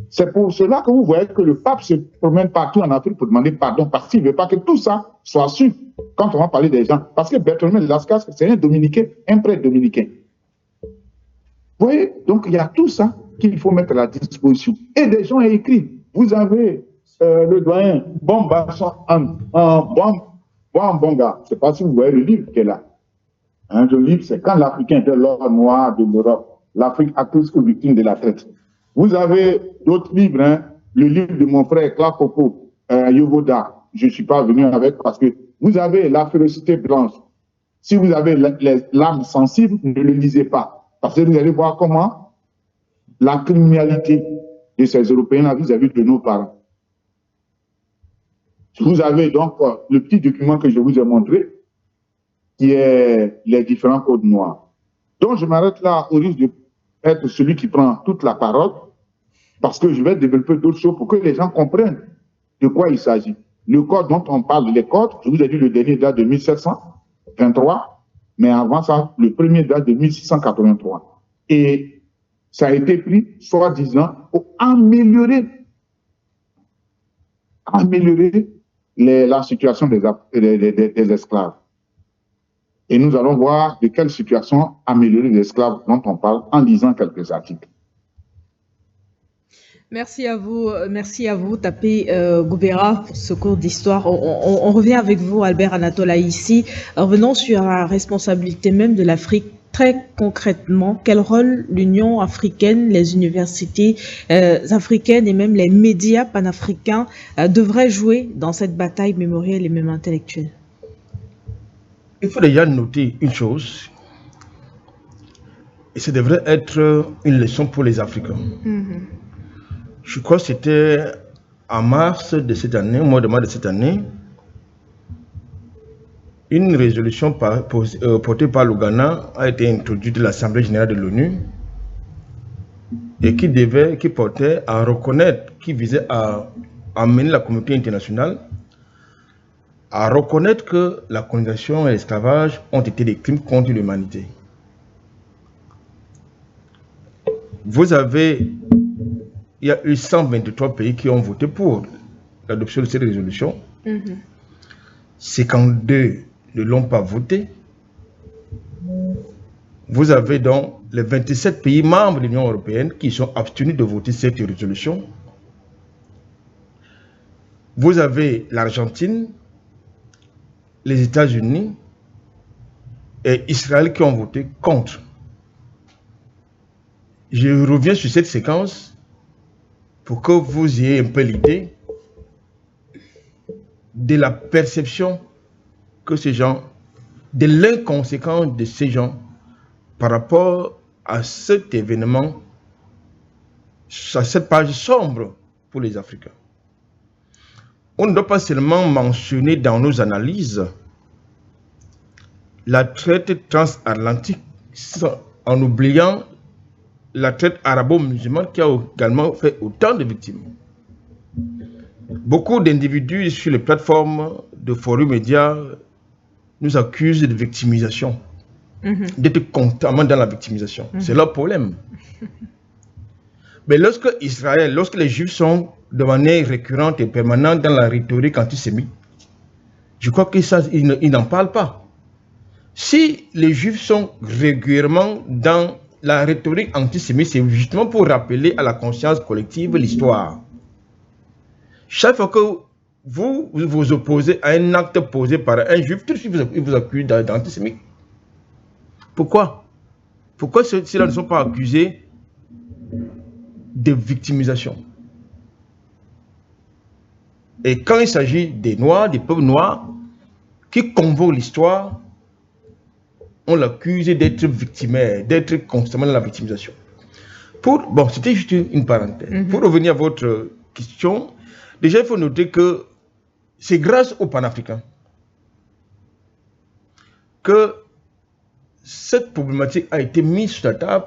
C'est pour cela que vous voyez que le pape se promène partout en Afrique pour demander pardon, parce qu'il ne veut pas que tout ça soit su quand on va parler des gens. Parce que Bartholomew de Las Casas, c'est un dominicain, un prêtre dominicain. Vous voyez, donc il y a tout ça qu'il faut mettre à la disposition. Et des gens ont écrit. Vous avez le doyen Bomba Bonga. Je ne sais pas si vous voyez le livre qui est là. Hein, le livre, c'est quand l'Africain était l'or noir de l'Europe. L'Afrique accuse aux victimes de la traite. Vous avez d'autres livres, hein, le livre de mon frère Klakoko, Yovoda. Je ne suis pas venu avec parce que vous avez la férocité blanche. Si vous avez l'âme sensible, ne le lisez pas. Parce que vous allez voir comment la criminalité de ces Européens vis-à-vis de nos parents. Vous avez donc le petit document que je vous ai montré, qui est les différents codes noirs. Donc je m'arrête là au risque d'être celui qui prend toute la parole, parce que je vais développer d'autres choses pour que les gens comprennent de quoi il s'agit. Le code dont on parle, les codes, je vous ai dit le dernier date de 1723, mais avant ça, le premier date de 1683. Et ça a été pris, soi-disant, pour améliorer la situation des esclaves. Et nous allons voir de quelle situation améliorer les esclaves dont on parle en lisant quelques articles. Merci à vous, Tapé Goubera, pour ce cours d'histoire. On revient avec vous, Albert Anatola, ici. Revenons sur la responsabilité même de l'Afrique. Très concrètement, quel rôle l'Union africaine, les universités africaines et même les médias panafricains devraient jouer dans cette bataille mémorielle et même intellectuelle? Il faut déjà noter une chose, et ça devrait être une leçon pour les Africains. Je crois que c'était en mars de cette année, au mois de mars de cette année, une résolution portée par le Ghana a été introduite de l'Assemblée générale de l'ONU et qui portait à reconnaître, qui visait à amener la communauté internationale à reconnaître que la colonisation et l'esclavage ont été des crimes contre l'humanité. Il y a eu 123 pays qui ont voté pour l'adoption de cette résolution. 52 ne l'ont pas voté. Vous avez donc les 27 pays membres de l'Union européenne qui sont abstenus de voter cette résolution. Vous avez l'Argentine, les États-Unis et Israël qui ont voté contre. Je reviens sur cette séquence pour que vous ayez un peu l'idée de la perception que ces gens, de l'inconséquence de ces gens par rapport à cet événement, à cette page sombre pour les Africains. On ne doit pas seulement mentionner dans nos analyses la traite transatlantique en oubliant la traite arabo-musulmane qui a également fait autant de victimes. Beaucoup d'individus sur les plateformes de forums médias nous accusent de victimisation, d'être constamment dans la victimisation. C'est leur problème. Mais lorsque les Juifs sont de manière récurrente et permanente dans la rhétorique antisémite, je crois qu'ils n'en parlent pas. Si les Juifs sont régulièrement dans la rhétorique antisémite, c'est justement pour rappeler à la conscience collective l'histoire. Chaque fois que vous vous opposez à un acte posé par un Juif, tout de suite il vous accuse d'antisémite. Pourquoi? Pourquoi ceux-là ne sont pas accusés de victimisation? Et quand il s'agit des Noirs, des peuples noirs, qui convoquent l'histoire, on l'accuse d'être victimaire, d'être constamment dans la victimisation. Bon, c'était juste une parenthèse. Pour revenir à votre question, déjà il faut noter que c'est grâce aux panafricains que cette problématique a été mise sur la table,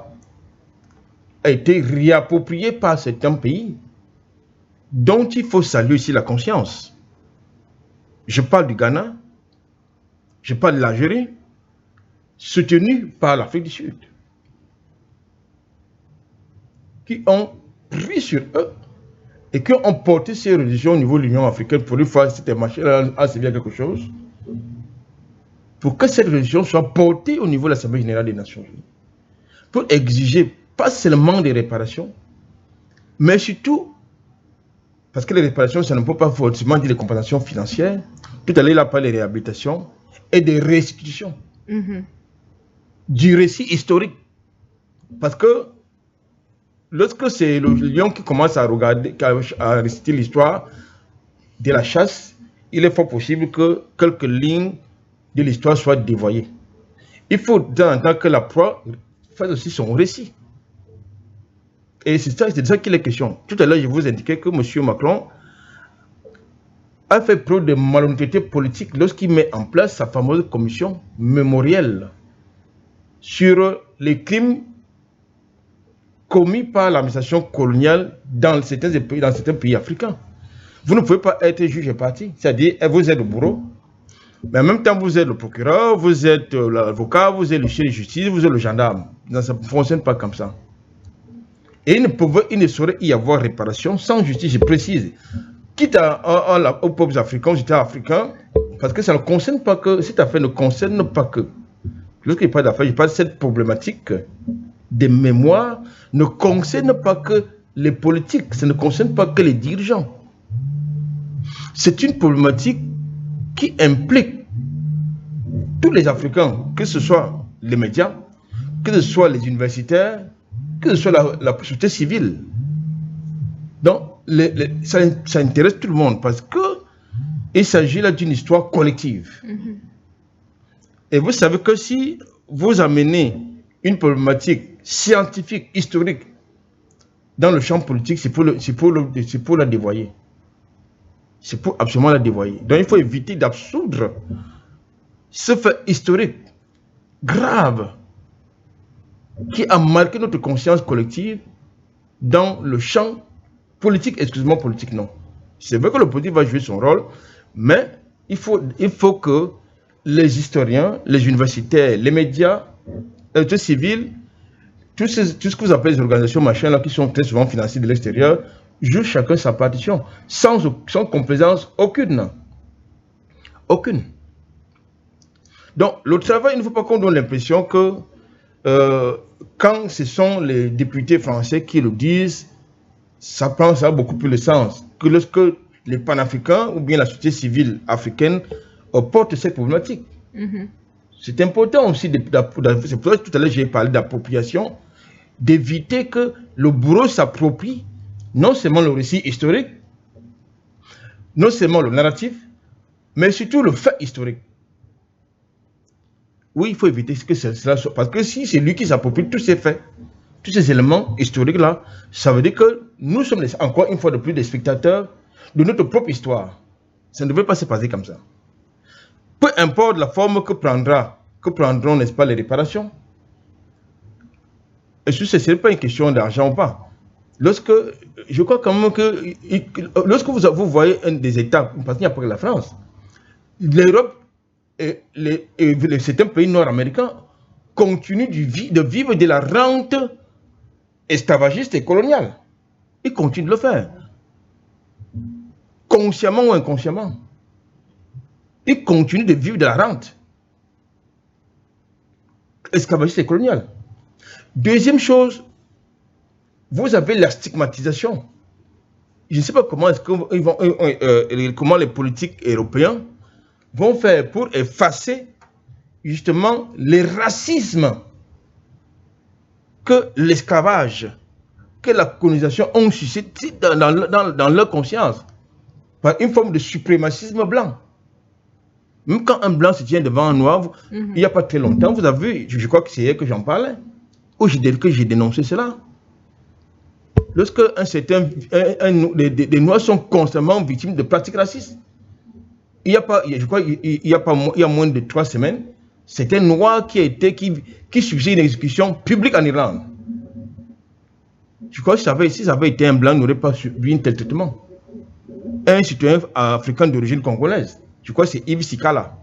a été réappropriée par certains pays dont il faut saluer ici la conscience. Je parle du Ghana, je parle de l'Algérie, soutenu par l'Afrique du Sud, qui ont pris sur eux et qui ont porté ces religions au niveau de l'Union africaine pour une fois c'était marché à servir quelque chose, pour que cette religion soit portée au niveau de l'Assemblée générale des Nations Unies, pour exiger pas seulement des réparations, mais surtout, parce que les réparations, ça ne peut pas forcément dire des compensations financières, tout à l'heure il a parlé des réhabilitations et des restitutions, du récit historique, parce que lorsque c'est le lion qui commence à regarder, à réciter l'histoire de la chasse, il est fort possible que quelques lignes de l'histoire soient dévoyées. Il faut de temps en temps que la proie fasse aussi son récit. Et c'est de ça qu'il est question. Tout à l'heure, je vous indiquais que M. Macron a fait preuve de malhonnêteté politique lorsqu'il met en place sa fameuse commission mémorielle sur les crimes commis par l'administration coloniale dans certains pays africains. Vous ne pouvez pas être juge et partie, c'est-à-dire vous êtes le bourreau, mais en même temps vous êtes le procureur, vous êtes l'avocat, vous êtes le chef de justice, vous êtes le gendarme. Non, ça ne fonctionne pas comme ça. Et il ne saurait y avoir réparation sans justice, je précise. Quitte aux peuples africains, aux États africains, parce que ça ne concerne pas que, cette affaire ne concerne pas que. Lorsqu'il parle d'affaires, je parle de cette problématique des mémoires ne concerne pas que les politiques, ça ne concerne pas que les dirigeants. C'est une problématique qui implique tous les Africains, que ce soit les médias, que ce soit les universitaires, que ce soit la société civile. Donc, ça intéresse tout le monde parce qu'il s'agit là d'une histoire collective. Et vous savez que si vous amenez une problématique scientifique, historique, dans le champ politique, c'est pour la dévoyer. C'est pour absolument la dévoyer. Donc il faut éviter d'absoudre ce fait historique grave qui a marqué notre conscience collective dans le champ politique, excusez-moi, politique non. C'est vrai que le politique va jouer son rôle, mais il faut que les historiens, les universitaires, les médias, les sociétés civiles, tout ce que vous appelez les organisations machin là qui sont très souvent financées de l'extérieur, jouent chacun sa partition, sans complaisance aucune. Aucune. Donc, le travail, il ne faut pas qu'on donne l'impression que quand ce sont les députés français qui le disent, ça a beaucoup plus de sens que lorsque les panafricains ou bien la société civile africaine portent cette problématique. C'est important aussi, c'est pour ça que tout à l'heure j'ai parlé d'appropriation, d'éviter que le bourreau s'approprie non seulement le récit historique, non seulement le narratif, mais surtout le fait historique. Oui, il faut éviter que cela soit, parce que si c'est lui qui s'approprie tous ces faits, tous ces éléments historiques-là, ça veut dire que nous sommes encore une fois de plus des spectateurs de notre propre histoire. Ça ne devrait pas se passer comme ça. Peu importe la forme que prendront, n'est-ce pas, les réparations. Et ce n'est pas une question d'argent ou pas. Je crois quand même que lorsque vous voyez un des États, parce qu'il n'y a pas que la France, l'Europe et certains pays nord-américains continuent de vivre de la rente esclavagiste et coloniale. Ils continuent de le faire. Consciemment ou inconsciemment. Ils continuent de vivre de la rente esclavagiste et coloniale. Deuxième chose, vous avez la stigmatisation. Je ne sais pas comment comment les politiques européens vont faire pour effacer justement les racismes que l'esclavage, que la colonisation ont suscité dans leur conscience par une forme de suprémacisme blanc. Même quand un blanc se tient devant un noir, il n'y a pas très longtemps, vous avez vu, je crois que c'est hier que j'en parlais, où j'ai dénoncé cela. Lorsque des noirs sont constamment victimes de pratiques racistes, il y a moins de 3 semaines, C'est un noir qui subissait une exécution publique en Irlande. Je crois que si ça avait été un blanc, n'aurait pas subi un tel traitement. Un citoyen africain d'origine congolaise. Je crois que c'est Yves Sikala.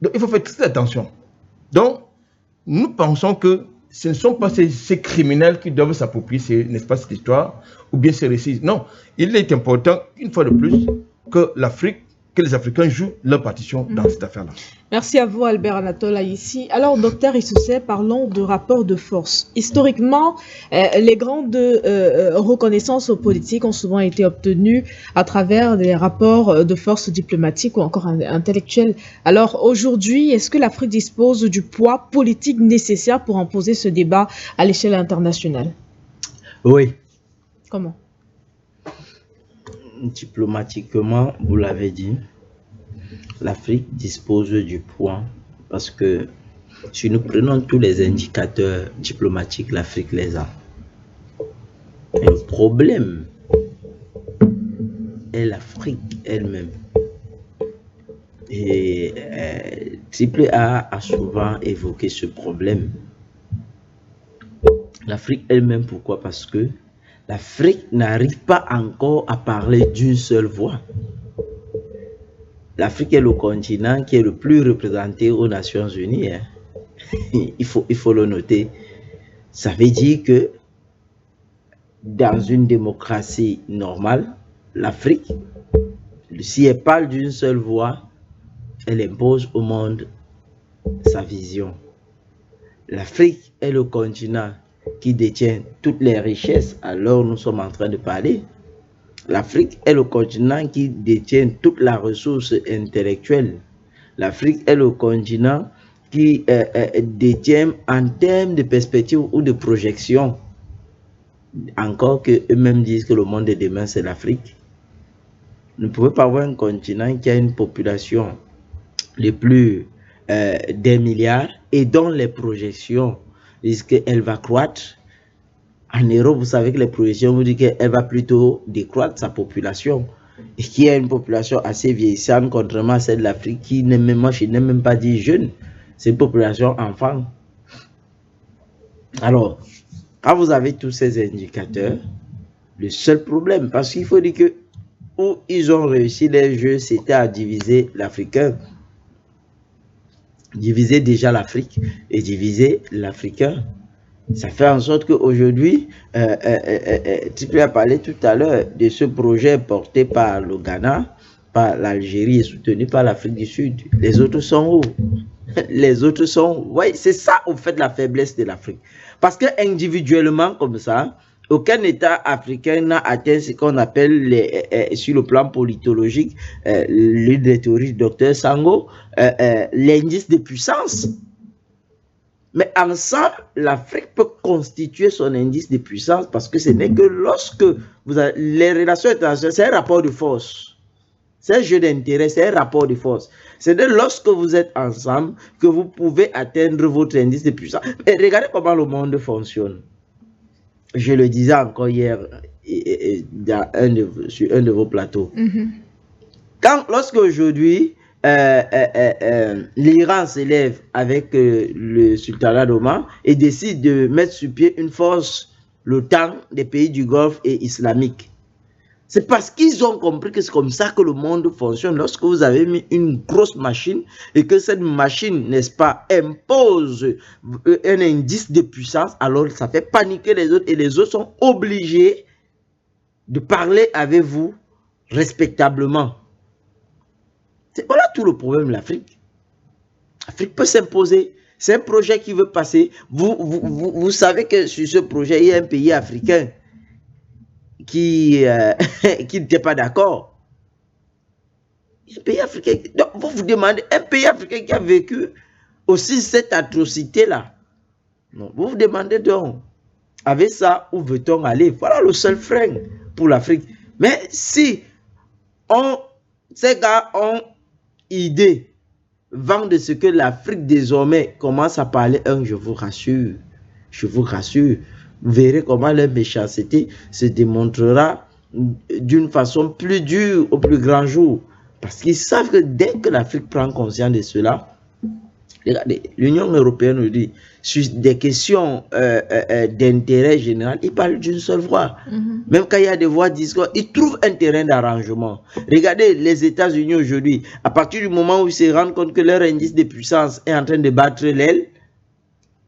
Donc il faut faire très attention. Donc, nous pensons que ce ne sont pas ces criminels qui doivent s'approprier, n'est-ce pas, cette histoire, ou bien ces récits. Non, il est important, une fois de plus, que les Africains jouent leur partition dans cette affaire-là. Merci à vous, Albert Anatole ici. Alors, docteur Issoussé, parlons de rapport de force. Historiquement, les grandes reconnaissances aux politiques ont souvent été obtenues à travers des rapports de force diplomatiques ou encore intellectuels. Alors, aujourd'hui, est-ce que l'Afrique dispose du poids politique nécessaire pour imposer ce débat à l'échelle internationale? Oui. Comment? Diplomatiquement, vous l'avez dit, l'Afrique dispose du poids parce que si nous prenons tous les indicateurs diplomatiques, l'Afrique les a. Et le problème est l'Afrique elle-même. Et Triple A a souvent évoqué ce problème. L'Afrique elle-même, pourquoi? Parce que l'Afrique n'arrive pas encore à parler d'une seule voix. L'Afrique est le continent qui est le plus représenté aux Nations Unies. Hein. il faut le noter. Ça veut dire que dans une démocratie normale, l'Afrique, si elle parle d'une seule voix, elle impose au monde sa vision. L'Afrique est le continent qui détient toutes les richesses, alors nous sommes en train de parler. L'Afrique est le continent qui détient toute la ressource intellectuelle. L'Afrique est le continent qui détient en termes de perspective ou de projection. Encore qu'eux-mêmes disent que le monde de demain, c'est l'Afrique. Vous ne pouvez pas avoir un continent qui a une population de plus d'un milliard et dont les projections disent qu'elle va croître. En Europe, vous savez que les projections vous disent qu'elle va plutôt décroître sa population et qui a une population assez vieillissante, contrairement à celle de l'Afrique qui n'est même pas dit jeune, c'est une population enfant. Alors, quand vous avez tous ces indicateurs, le seul problème, parce qu'il faut dire que où ils ont réussi les jeux, c'était à diviser l'Africain, diviser déjà l'Afrique et diviser l'Africain. Ça fait en sorte qu'aujourd'hui, tu as parlé tout à l'heure de ce projet porté par le Ghana, par l'Algérie et soutenu par l'Afrique du Sud. Les autres sont où? Les autres sont... Oui, c'est ça, au fait, la faiblesse de l'Afrique. Parce que individuellement, comme ça, aucun État africain n'a atteint ce qu'on appelle, sur le plan politologique, l'une des théories du docteur Sango, l'indice de puissance. Mais ensemble, l'Afrique peut constituer son indice de puissance parce que ce n'est que lorsque vous avez les relations internationales, c'est un rapport de force. C'est un jeu d'intérêt, c'est un rapport de force. C'est lorsque vous êtes ensemble que vous pouvez atteindre votre indice de puissance. Et regardez comment le monde fonctionne. Je le disais encore hier sur un de vos plateaux. Lorsque aujourd'hui, l'Iran s'élève avec le sultanat d'Oman et décide de mettre sur pied une force, l'OTAN des pays du Golfe et islamique. C'est parce qu'ils ont compris que c'est comme ça que le monde fonctionne. Lorsque vous avez mis une grosse machine et que cette machine, n'est-ce pas, impose un indice de puissance, alors ça fait paniquer les autres et les autres sont obligés de parler avec vous respectablement. Voilà tout le problème de l'Afrique. L'Afrique peut s'imposer. C'est un projet qui veut passer. Vous savez que sur ce projet, il y a un pays africain qui n'était pas d'accord. Un pays africain. Donc, vous vous demandez, un pays africain qui a vécu aussi cette atrocité-là. Vous vous demandez donc, avec ça, où veut-on aller? Voilà le seul frein pour l'Afrique. Mais si ces gars ont idée, vent de ce que l'Afrique désormais commence à parler, je vous rassure, vous verrez comment leur méchanceté se démontrera d'une façon plus dure au plus grand jour. Parce qu'ils savent que dès que l'Afrique prend conscience de cela, regardez, l'Union européenne nous dit, sur des questions d'intérêt général, ils parlent d'une seule voix. Même quand il y a des voix discordantes, ils trouvent un terrain d'arrangement. Regardez les États-Unis aujourd'hui, à partir du moment où ils se rendent compte que leur indice de puissance est en train de battre l'aile,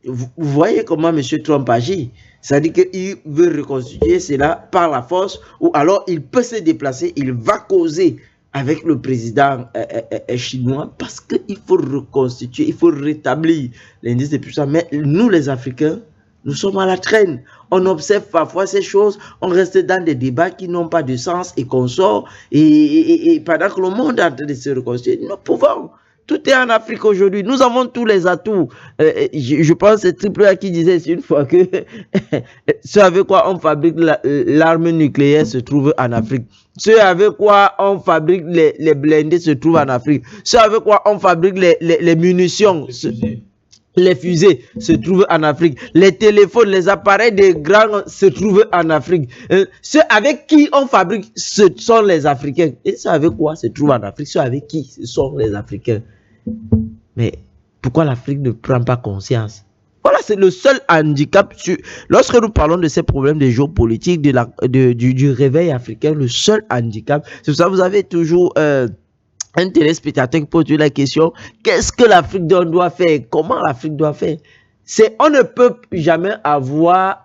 vous voyez comment M. Trump agit. C'est-à-dire qu'il veut reconstituer cela par la force, ou alors il peut se déplacer, il va causer avec le président chinois, parce qu'il faut reconstituer, il faut rétablir l'indice de puissance. Mais nous, les Africains, nous sommes à la traîne. On observe parfois ces choses, on reste dans des débats qui n'ont pas de sens et qu'on sort, et pendant que le monde est en train de se reconstituer, nous pouvons. Tout est en Afrique aujourd'hui. Nous avons tous les atouts. Je pense que c'est Triple A qui disait une fois que ce avec quoi on fabrique l'arme nucléaire se trouve en Afrique. Ce avec quoi on fabrique les blindés se trouve en Afrique. Ce avec quoi on fabrique les munitions. Les fusées se trouvent en Afrique. Les téléphones, les appareils des grands se trouvent en Afrique. Ceux avec qui on fabrique, ce sont les Africains. Et ceux avec quoi se trouvent en Afrique? Ceux avec qui? Ce sont les Africains. Mais pourquoi l'Afrique ne prend pas conscience? Voilà, c'est le seul handicap. Lorsque nous parlons de ces problèmes de géopolitique, du réveil africain, le seul handicap, c'est ça, vous avez toujours un téléspectateur qui pose la question, qu'est-ce que l'Afrique doit faire? Comment l'Afrique doit faire? On ne peut jamais avoir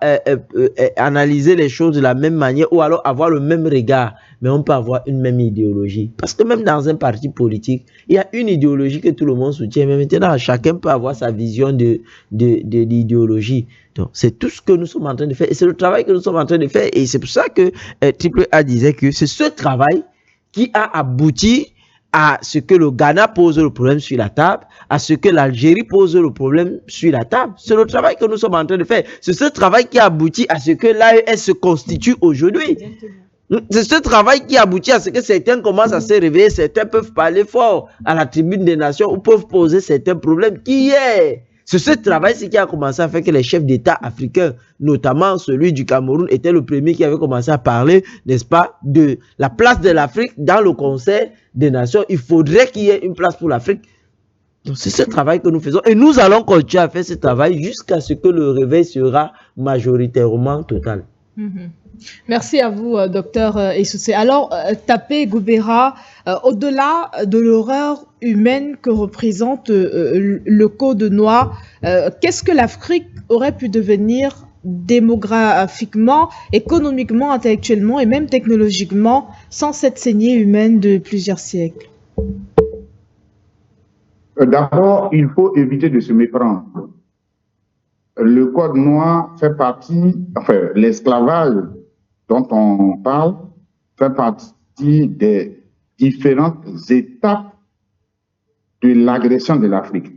analysé les choses de la même manière ou alors avoir le même regard, mais on peut avoir une même idéologie. Parce que même dans un parti politique, il y a une idéologie que tout le monde soutient, mais maintenant chacun peut avoir sa vision de l'idéologie. Donc c'est tout ce que nous sommes en train de faire et c'est le travail que nous sommes en train de faire et c'est pour ça que Triple A disait que c'est ce travail qui a abouti à ce que le Ghana pose le problème sur la table, à ce que l'Algérie pose le problème sur la table. C'est le travail que nous sommes en train de faire. C'est ce travail qui aboutit à ce que l'AES se constitue aujourd'hui. C'est ce travail qui aboutit à ce que certains commencent à se réveiller, certains peuvent parler fort à la tribune des nations ou peuvent poser certains problèmes qui est. C'est ce travail qui a commencé à faire que les chefs d'État africains, notamment celui du Cameroun, était le premier qui avait commencé à parler, n'est-ce pas, de la place de l'Afrique dans le Conseil des Nations. Il faudrait qu'il y ait une place pour l'Afrique. Donc c'est ce travail que nous faisons et nous allons continuer à faire ce travail jusqu'à ce que le réveil sera majoritairement total. Merci à vous, docteur Essoussé. Alors, Tapé Goubera, au-delà de l'horreur humaine que représente le Code noir, qu'est-ce que l'Afrique aurait pu devenir démographiquement, économiquement, intellectuellement et même technologiquement sans cette saignée humaine de plusieurs siècles? D'abord, il faut éviter de se méprendre. Le Code noir fait partie, enfin, l'esclavage dont on parle fait partie des différentes étapes de l'agression de l'Afrique.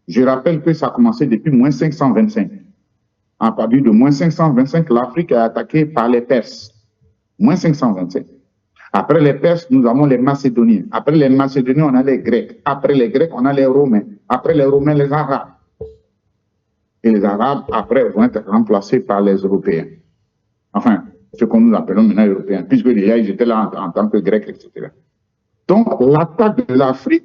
Je rappelle que ça a commencé depuis moins 525. À partir de moins 525, l'Afrique est attaquée par les Perses. Moins 525. Après les Perses, nous avons les Macédoniens. Après les Macédoniens, on a les Grecs. Après les Grecs, on a les Romains. Après les Romains, les Arabes. Et les Arabes, après, vont être remplacés par les Européens. Enfin, ce que nous appelons maintenant Européens, puisque déjà, ils étaient là en tant que Grecs, etc. Donc, l'attaque de l'Afrique,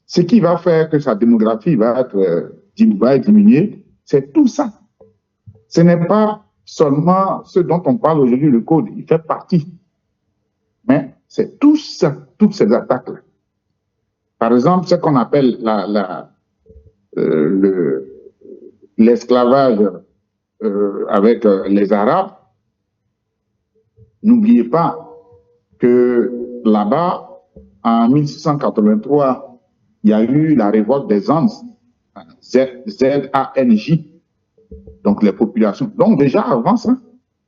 ce qui va faire que sa démographie va diminuer, c'est tout ça. Ce n'est pas seulement ce dont on parle aujourd'hui, le Code, il fait partie. Mais c'est tout ça, toutes ces attaques-là. Par exemple, ce qu'on appelle l'esclavage avec les Arabes, n'oubliez pas que là-bas, en 1683, il y a eu la révolte des Andes, Z-A-N-J, donc les populations. Donc déjà avant ça,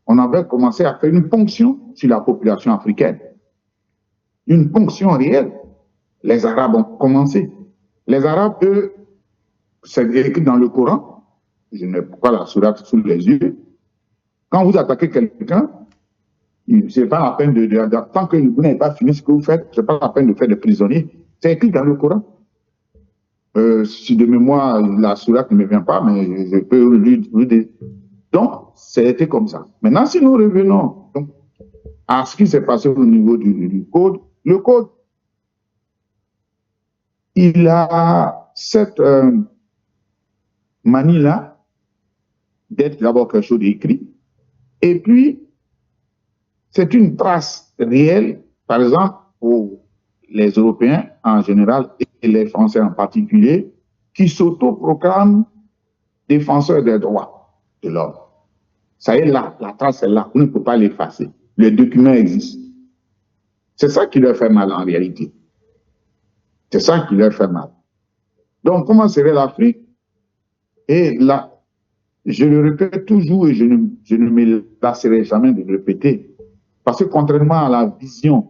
on avait commencé à faire une ponction sur la population africaine. Une ponction réelle. Les Arabes ont commencé. Les Arabes, eux, c'est écrit dans le Coran, je n'ai pas la sourate sous les yeux, quand vous attaquez quelqu'un, ce n'est pas la peine tant que vous n'avez pas fini ce que vous faites, ce n'est pas la peine de faire des prisonniers. C'est écrit dans le Coran. Si de mémoire, la sourate ne me vient pas, mais je peux vous dire. Donc, c'était comme ça. Maintenant, si nous revenons donc, à ce qui s'est passé au niveau du Code, le code, il a cette manie-là d'être d'abord quelque chose d'écrit, et puis c'est une trace réelle, par exemple, pour les Européens en général et les Français en particulier, qui s'autoproclament défenseurs des droits de l'homme. Ça y est là, la trace est là, on ne peut pas l'effacer. Le document existe. C'est ça qui leur fait mal en réalité. C'est ça qui leur fait mal. Donc, comment serait l'Afrique? Et là, je le répète toujours et je ne me lasserai jamais de le répéter. Parce que contrairement à la vision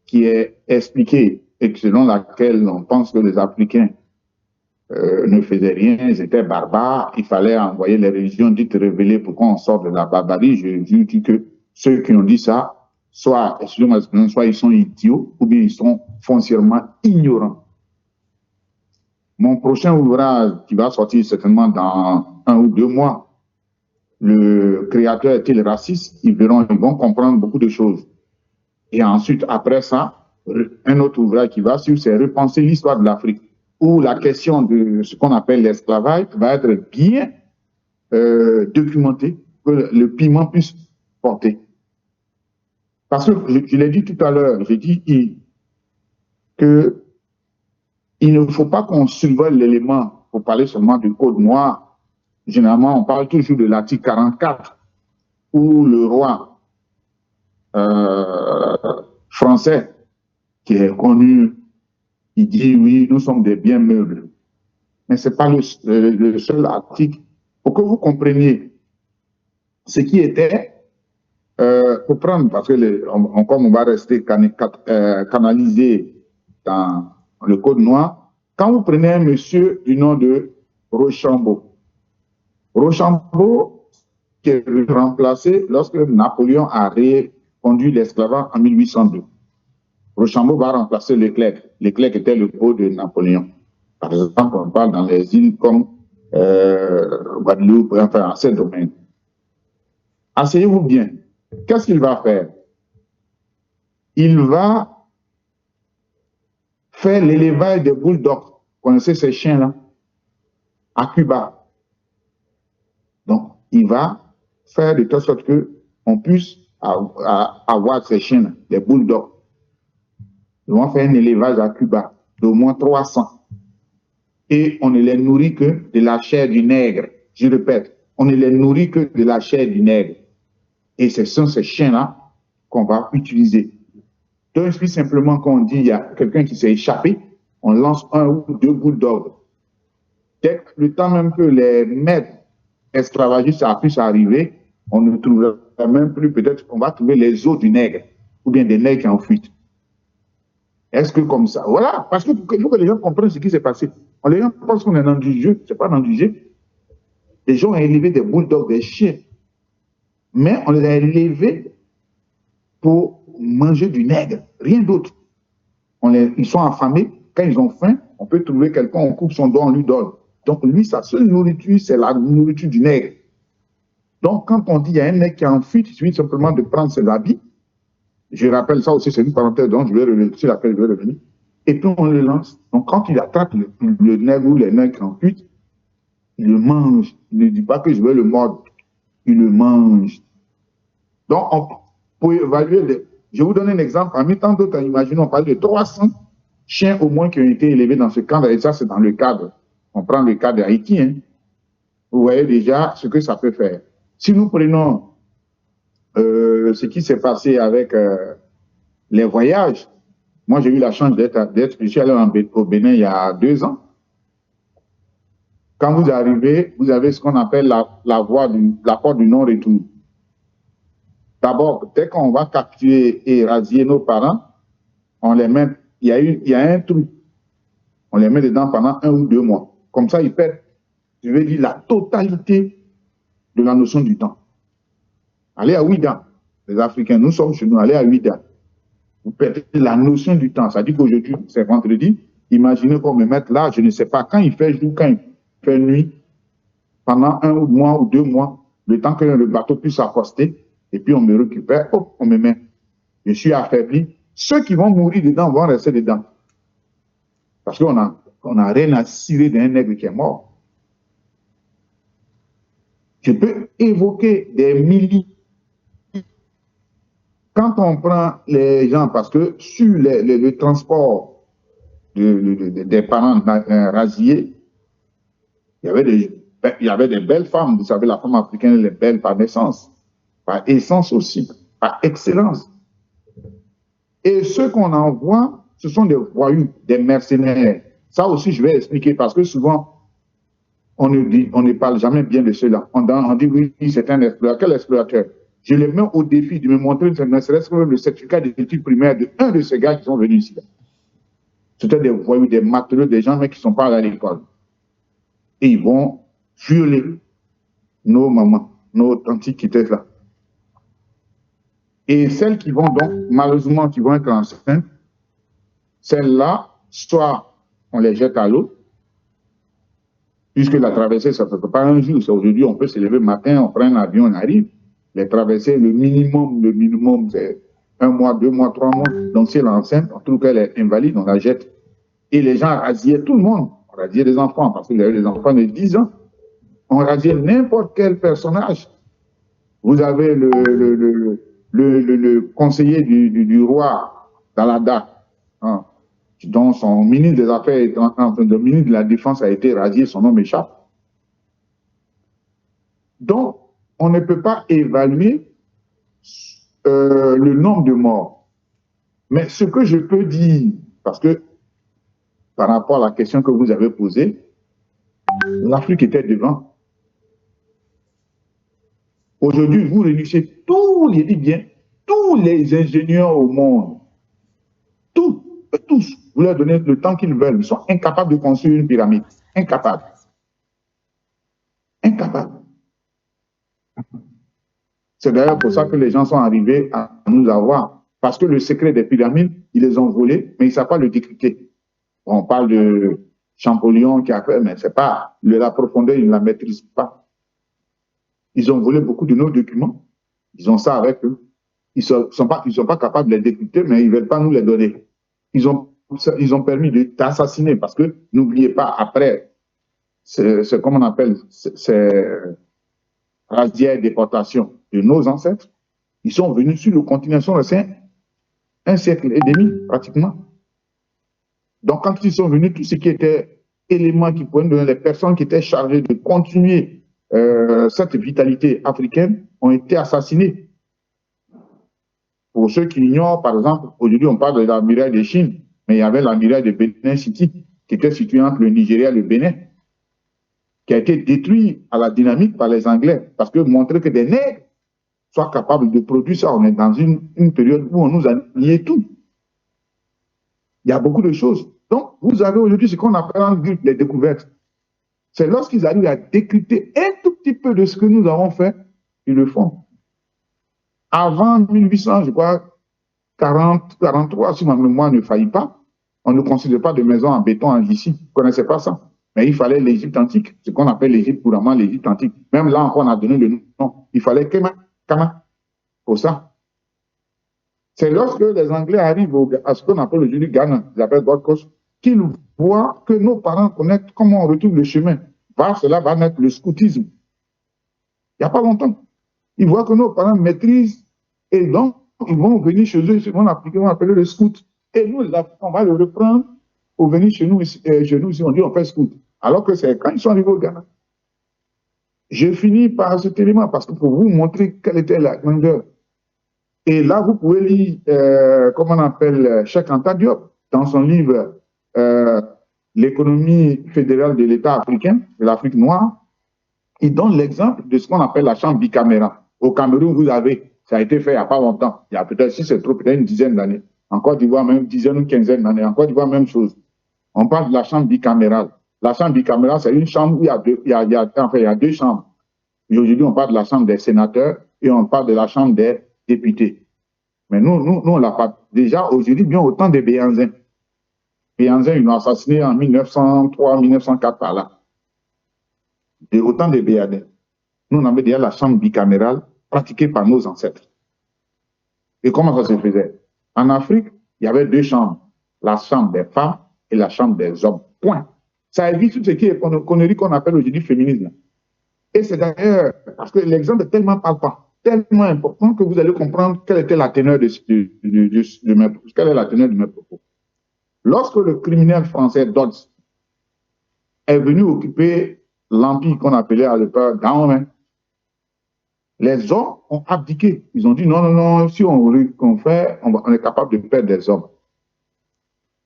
qui est expliquée et selon laquelle on pense que les Africains ne faisaient rien, ils étaient barbares, il fallait envoyer les religions dites révélées pour qu'on sorte de la barbarie, je dis que ceux qui ont dit ça, soit ils sont idiots ou bien ils sont foncièrement ignorants. Mon prochain ouvrage qui va sortir certainement dans 1 ou 2 mois, le créateur est-il raciste? Ils vont comprendre beaucoup de choses. Et ensuite, après ça, un autre ouvrage qui va suivre, c'est repenser l'histoire de l'Afrique, où la question de ce qu'on appelle l'esclavage va être bien documentée, que le piment puisse porter. Parce que, je l'ai dit tout à l'heure, j'ai dit que il ne faut pas qu'on survole l'élément pour parler seulement du code noir. Généralement, on parle toujours de l'article 44, où le roi français, qui est connu, il dit oui, nous sommes des biens meubles. Mais ce n'est pas le seul article. Pour que vous compreniez ce qui était, pour prendre, parce que comme on va rester canalisé dans le code noir, quand vous prenez un monsieur du nom de Rochambeau, Rochambeau qui est remplacé lorsque Napoléon a reconduit l'esclavage en 1802. Rochambeau va remplacer Leclerc. Leclerc était le beau de Napoléon. Par exemple, on parle dans les îles comme Guadeloupe, enfin, en ces domaines. Asseyez-vous bien. Qu'est-ce qu'il va faire? Il va faire l'élevage des bulldogs. Vous connaissez ces chiens-là? À Cuba. Donc, il va faire de telle sorte qu'on puisse avoir ces chiens-là, les bulldogs. Ils vont faire un élevage à Cuba d'au moins 300. Et on ne les nourrit que de la chair du nègre. Je répète, on ne les nourrit que de la chair du nègre. Et ce sont ces chiens-là qu'on va utiliser. Donc, il suffit simplement qu'on dit il y a quelqu'un qui s'est échappé, on lance 1 ou 2 bulldogs. Dès que le temps même que les maîtres esclavagistes puissent arriver, on ne trouvera même plus, peut-être qu'on va trouver les os du nègre, ou bien des nègres qui en fuite. Est-ce que comme ça? Voilà, parce qu'il faut que les gens comprennent ce qui s'est passé. Les gens pensent qu'on est dans du jeu, ce n'est pas dans du jeu. Les gens ont élevé des bulldogs, des chiens, mais on les a élevés pour manger du nègre, rien d'autre. Ils sont affamés, quand ils ont faim, on peut trouver quelqu'un, on coupe son doigt, on lui donne. Donc lui, sa seule nourriture, c'est la nourriture du nègre. Donc quand on dit il y a un nègre qui est en fuite, il suffit simplement de prendre ses habits. Je rappelle ça aussi, c'est une parenthèse dont je vais revenir, sur laquelle je vais revenir. Et puis on le lance. Donc quand il attrape le nègre ou les nègres qui en fuite, il le mange. Il ne dit pas que je vais le mordre. Il le mange. Donc pour évaluer, je vous donne un exemple. En tant d'autres, imaginons, on parle de 300 chiens au moins qui ont été élevés dans ce cadre. Et ça, c'est dans le cadre. On prend le cas d'Haïti. Hein. Vous voyez déjà ce que ça peut faire. Si nous prenons ce qui s'est passé avec les voyages, moi j'ai eu la chance je suis allé au Bénin il y a 2 ans. Quand vous arrivez, vous avez ce qu'on appelle la porte du non-retour. D'abord, dès qu'on va capturer et rasier nos parents, on les met, il y a un trou. On les met dedans pendant 1 ou 2 mois. Comme ça, ils perdent, je veux dire, la totalité de la notion du temps. Allez à Ouida, les Africains, nous sommes chez nous, allez à Ouida. Vous perdez la notion du temps. Ça dit qu'aujourd'hui, c'est vendredi. Imaginez qu'on me mette là, je ne sais pas, quand il fait jour, quand il fait nuit, pendant 1 mois ou 2 mois, le temps que le bateau puisse accoster, et puis on me récupère, hop, on me met. Je suis affaibli, Ceux qui vont mourir dedans vont rester dedans. Parce qu'on a rien à cirer d'un nègre qui est mort. Je peux évoquer des milliers. Quand on prend les gens, parce que sur le transport des parents rasiés, il y avait des belles femmes. Vous savez, la femme africaine, elle est belle par naissance, par essence aussi, par excellence. Et ceux qu'on envoie, ce sont des voyous, des mercenaires. Ça aussi, je vais expliquer parce que souvent, on ne parle jamais bien de cela. On dit oui, c'est un explorateur. Quel explorateur? Je les mets au défi de me montrer, ne serait-ce que le certificat d'études primaires de un de ces gars qui sont venus ici. C'était des voyous, des matelots, des gens mais qui ne sont pas à l'école. Et ils vont violer nos mamans, nos tantes qui étaient là. Et celles qui vont donc, malheureusement, qui vont être enceintes, celles-là, soit on les jette à l'eau, puisque la traversée, ça ne fait pas un jour. Aujourd'hui, on peut se lever le matin, on prend un avion, on arrive. Les traversées, le minimum, c'est 1 mois, 2 mois, 3 mois. Donc, si elle est enceinte, on trouve qu'elle est invalide, on la jette. Et les gens rasiaient tout le monde. On rasiait les enfants, parce qu'il y avait des enfants de 10 ans. On rasiait n'importe quel personnage. Vous avez le conseiller du roi dans la date, hein, dont son ministre des Affaires, le ministre de la Défense a été radié, son nom m'échappe. Donc, on ne peut pas évaluer le nombre de morts. Mais ce que je peux dire, parce que par rapport à la question que vous avez posée, l'Afrique était devant. Aujourd'hui, vous réunissez tous les ingénieurs au monde, tous, vous leur donnez le temps qu'ils veulent. Ils sont incapables de construire une pyramide. Incapables. C'est d'ailleurs pour ça que les gens sont arrivés à nous avoir. Parce que le secret des pyramides, ils les ont volés, mais ils ne savent pas le décrypter. On parle de Champollion qui a fait, mais c'est pas la profondeur, ils ne la maîtrisent pas. Ils ont volé beaucoup de nos documents. Ils ont ça avec eux. Ils ne sont pas capables de les décrypter, mais ils ne veulent pas nous les donner. Ils ont permis d'assassiner parce que, n'oubliez pas, après, c'est comme on appelle, c'est razzias et déportation de nos ancêtres. Ils sont venus sur le continent, ils sont restés un siècle et demi, pratiquement. Donc, quand ils sont venus, tout ce qui était éléments qui pouvaient nous donner, les personnes qui étaient chargées de continuer cette vitalité africaine ont été assassinés. Pour ceux qui ignorent, par exemple, aujourd'hui, on parle de la muraille de Chine, mais il y avait la muraille de Benin City, qui était située entre le Nigeria et le Bénin, qui a été détruit à la dynamite par les Anglais, parce que montrer que des nègres soient capables de produire ça, on est dans une période où on nous a nié tout. Il y a beaucoup de choses. Donc, vous avez aujourd'hui ce qu'on appelle en griffe les découvertes. C'est lorsqu'ils arrivent à décrypter un tout petit peu de ce que nous avons fait, ils le font. Avant 1800, je crois, 43, si ma mémoire ne faillit pas, on ne construisait pas de maisons en béton ici. Vous ne connaissez pas ça. Mais il fallait l'Égypte antique, ce qu'on appelle l'Égypte couramment, l'Égypte antique. Même là encore, on a donné le nom. Il fallait Kama pour ça. C'est lorsque les Anglais arrivent à ce qu'on appelle aujourd'hui Ghana, ils appellent Gold Coast, qu'ils voient que nos parents connaissent comment on retrouve le chemin. Cela va naître le scoutisme. Il n'y a pas longtemps. Ils voient que nos parents maîtrisent et donc ils vont venir chez eux, ils vont appliquer, on va appeler le scout. Et nous, on va le reprendre pour venir chez nous ici, on dit on fait scout. Alors que c'est quand ils sont arrivés au Ghana. Je finis par cet élément parce que pour vous montrer quelle était la grandeur. Et là, vous pouvez lire, comment on appelle, Cheikh Anta Diop, dans son livre L'économie fédérale de l'État africain, de l'Afrique noire. Il donne l'exemple de ce qu'on appelle la chambre bicaméra. Au Cameroun, vous avez, ça a été fait il n'y a pas longtemps. Il y a peut-être, si c'est trop, peut-être une dizaine d'années. En Côte d'Ivoire, même dizaine ou quinzaine d'années. En Côte d'Ivoire, même chose. On parle de la chambre bicamérale. La chambre bicamérale, c'est une chambre où il y a deux chambres. Et aujourd'hui, on parle de la chambre des sénateurs et on parle de la chambre des députés. Mais nous on l'a pas. Déjà, aujourd'hui, bien au temps des Béhanzins. Béhanzins, ils l'ont assassiné en 1903, 1904 par là. Et au temps des Béhanzins. Nous, on avait déjà la chambre bicamérale pratiquée par nos ancêtres. Et comment ça se faisait? En Afrique, il y avait deux chambres, la chambre des femmes et la chambre des hommes. Point. Ça évite tout ce qui est connerie qu'on appelle aujourd'hui féminisme. Et c'est d'ailleurs, parce que l'exemple est tellement palpable, tellement important que vous allez comprendre quelle était la teneur de mes propos. Quelle est la teneur de mes propos. Lorsque le criminel français Dodds est venu occuper l'empire qu'on appelait à l'époque Dahomey, les hommes ont abdiqué. Ils ont dit non, non, non, si on fait, on est capable de perdre des hommes,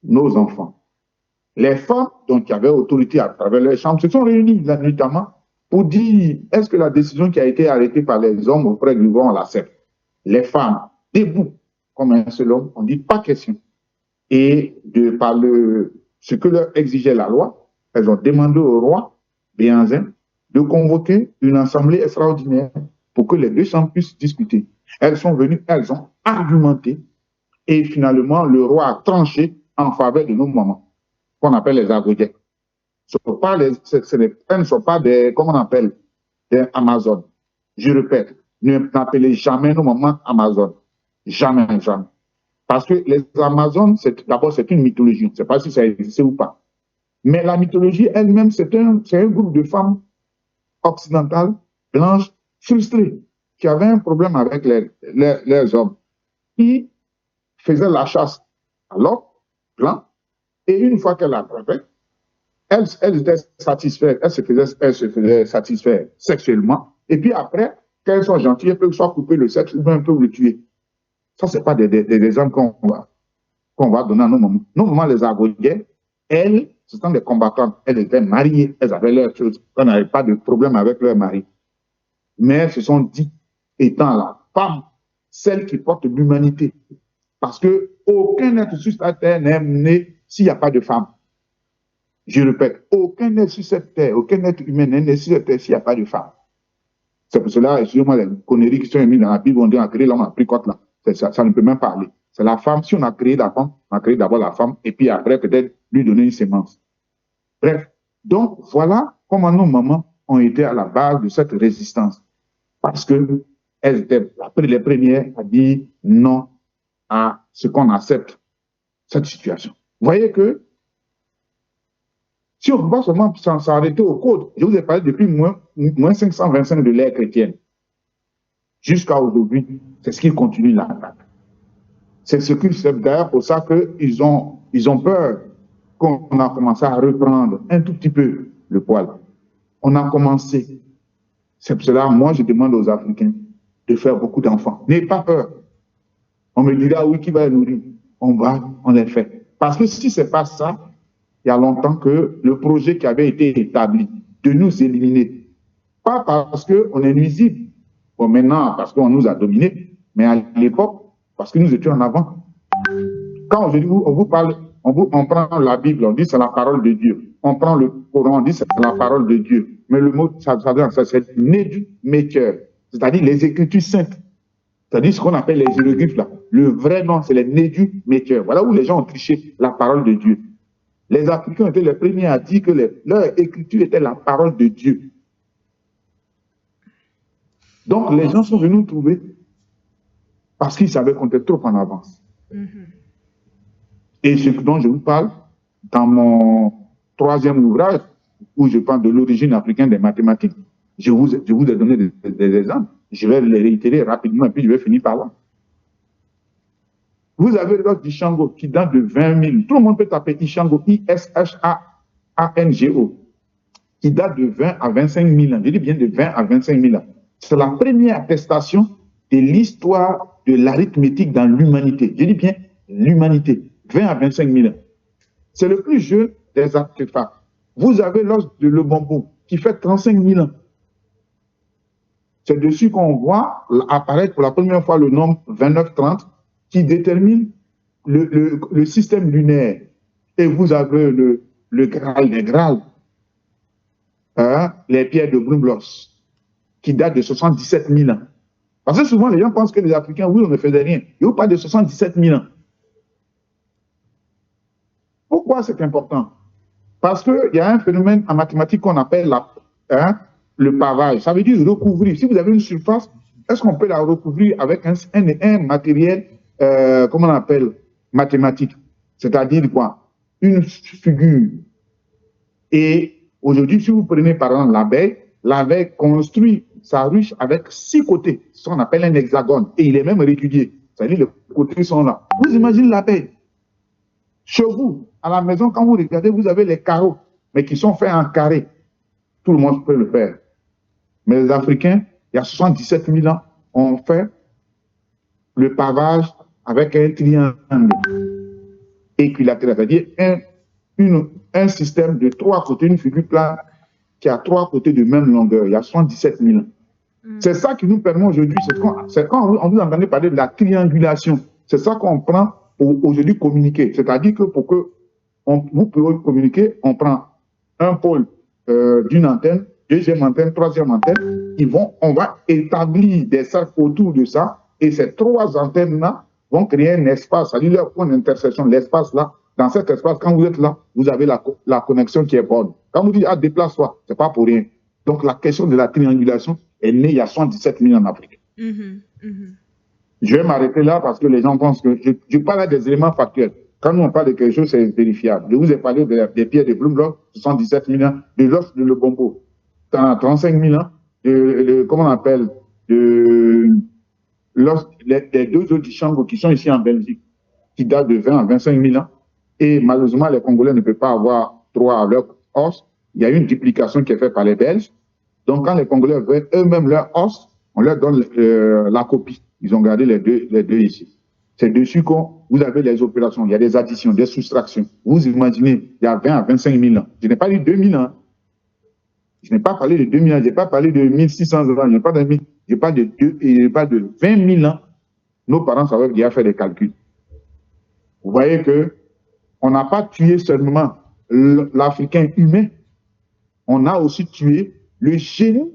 nos enfants. Les femmes, donc, qui avaient autorité à travers les chambres, se sont réunies notamment pour dire est-ce que la décision qui a été arrêtée par les hommes auprès du roi, on l'accepte. Les femmes, debout, comme un seul homme, on dit pas question. Et par ce que leur exigeait la loi, elles ont demandé au roi Béhanzin de convoquer une assemblée extraordinaire pour que les deux chambres puissent discuter. Elles sont venues, elles ont argumenté, et finalement, le roi a tranché en faveur de nos mamans, qu'on appelle les Agodiens. Elles ne sont pas des, comment on appelle, des Amazones. Je répète, n'appelez jamais nos mamans Amazones. Jamais, jamais. Parce que les Amazones, d'abord, c'est une mythologie. Je ne sais pas si ça existe ou pas. Mais la mythologie elle-même, c'est un groupe de femmes occidentales, blanches, frustrées, qui avaient un problème avec les hommes, qui faisaient la chasse à l'homme blanc, et une fois qu'elles l'attrapaient, elles étaient satisfaites, elles se faisaient satisfaire sexuellement, et puis après, qu'elles soient gentilles, elles peuvent soit couper le sexe ou bien elles peuvent le tuer. Ça, ce n'est pas des exemples qu'on va donner à nos mamans. Nos mamans, les Agodiens, elles, ce sont des combattantes. Elles étaient mariées, elles avaient leurs choses. On n'avait pas de problème avec leur mari. Mais elles se sont dit, étant la femme, celle qui porte l'humanité. Parce qu'aucun être sur cette terre n'est né s'il n'y a pas de femme. Je répète, aucun être sur cette terre, aucun être humain n'est né sur cette terre s'il n'y a pas de femme. C'est pour cela, excusez-moi, les conneries qui sont émises dans la Bible, on dit on a créé l'homme, on a pris côte là. Ça ne peut même pas aller. C'est la femme. Si on a créé la femme, on a créé d'abord la femme et puis après peut-être lui donner une sémence. Bref, donc voilà comment nos mamans ont été à la base de cette résistance. Parce qu'elles étaient les premières à dire non à ce qu'on accepte, cette situation. Vous voyez que si on va seulement s'arrêter au code, je vous ai parlé depuis moins 525 de l'ère chrétienne. Jusqu'à aujourd'hui, c'est ce qui continue l'attaque. C'est d'ailleurs pour ça qu'ils ont peur qu'on a commencé à reprendre un tout petit peu le poil. On a commencé. C'est pour cela, moi, je demande aux Africains de faire beaucoup d'enfants. N'ayez pas peur. On me dira, oui, qui va les nourrir? On les fait. Parce que si ce n'est pas ça, il y a longtemps que le projet qui avait été établi de nous éliminer, pas parce qu'on est nuisible, bon, maintenant, parce qu'on nous a dominés, mais à l'époque, parce que nous étions en avant. Quand aujourd'hui, on vous parle, on prend la Bible, on dit c'est la parole de Dieu. On prend le Coran, on dit c'est la parole de Dieu. Mais le mot, ça c'est Nédu-Maker, c'est-à-dire les Écritures saintes. C'est-à-dire ce qu'on appelle les hiéroglyphes là. Le vrai nom, c'est les Nédu-Maker. Voilà où les gens ont triché la parole de Dieu. Les Africains étaient les premiers à dire que leur écriture était la parole de Dieu. Donc, les gens sont venus nous trouver parce qu'ils savaient qu'on était trop en avance. Et ce dont je vous parle, dans mon 3e ouvrage, où je parle de l'origine africaine des mathématiques, je vous ai donné des exemples. Je vais les réitérer rapidement et puis je vais finir par là. Vous avez l'os d'Ishango qui date de 20 000. Tout le monde peut taper Ishango, I-S-H-A-N-G-O, qui date de 20 à 25 000 ans. Je dis bien de 20 à 25 000 ans. C'est la première attestation de l'histoire de l'arithmétique dans l'humanité. Je dis bien l'humanité, 20 à 25 000 ans. C'est le plus jeune des artefacts. Vous avez l'os de Lebombo qui fait 35 000 ans. C'est dessus qu'on voit apparaître pour la première fois le nombre 2930 qui détermine le système lunaire. Et vous avez le Graal des Graals, les pierres de Brumblos, qui datent de 77 000 ans. Parce que souvent, les gens pensent que les Africains, oui, on ne faisait rien. Il n'y a pas de 77 000 ans. Pourquoi c'est important? Parce qu'il y a un phénomène en mathématiques qu'on appelle le pavage. Ça veut dire recouvrir. Si vous avez une surface, est-ce qu'on peut la recouvrir avec un matériel, comment on appelle, mathématique. C'est-à-dire quoi? Une figure. Et aujourd'hui, si vous prenez par exemple l'abeille construit sa ruche avec 6 côtés, ce qu'on appelle un hexagone, et il est même régulier. C'est-à-dire les côtés sont là. Vous imaginez l'abeille. Chez vous, à la maison, quand vous regardez, vous avez les carreaux, mais qui sont faits en carré. Tout le monde peut le faire. Mais les Africains, il y a 77 000 ans, ont fait le pavage avec un triangle équilatéral, c'est-à-dire un système de 3 côtés, une figure plane qui a 3 côtés de même longueur. Il y a 77 000 ans. C'est ça qui nous permet aujourd'hui, c'est quand on vous entendait parler de la triangulation. C'est ça qu'on prend pour aujourd'hui communiquer. C'est-à-dire que pour que vous puissiez communiquer, on prend un pôle d'une antenne, deuxième antenne, troisième antenne. On va établir des cercles autour de ça, et ces 3 antennes-là vont créer un espace, c'est-à-dire leur point d'intersection, l'espace là. Dans cet espace, quand vous êtes là, vous avez la connexion qui est bonne. Quand vous dites « déplace-toi », ce n'est pas pour rien. Donc la question de la triangulation est née il y a 77 000 ans en Afrique. Je vais m'arrêter là parce que les gens pensent que je parle des éléments factuels. Quand nous on parle de quelque chose, c'est vérifiable. Je vous ai parlé des pierres de Bloomberg, 77 000 ans, de l'os de Lebombo, 35 000 ans, comment on appelle, les 2 autres du Chango qui sont ici en Belgique, qui datent de 20 à 25 000 ans. Et malheureusement, les Congolais ne peuvent pas avoir droit à leur os. Il y a une duplication qui est faite par les Belges. Donc, quand les Congolais veulent eux-mêmes leur os, on leur donne la copie. Ils ont gardé les deux ici. C'est dessus que vous avez les opérations. Il y a des additions, des soustractions. Vous imaginez, il y a 20 à 25 000 ans. Je n'ai pas dit 2000 ans. Je n'ai pas parlé de 2000 ans. Je n'ai pas parlé de 1600 ans. Je n'ai pas de 20 000 ans. Nos parents savaient déjà faire des calculs. Vous voyez que on n'a pas tué seulement l'Africain humain, on a aussi tué le génie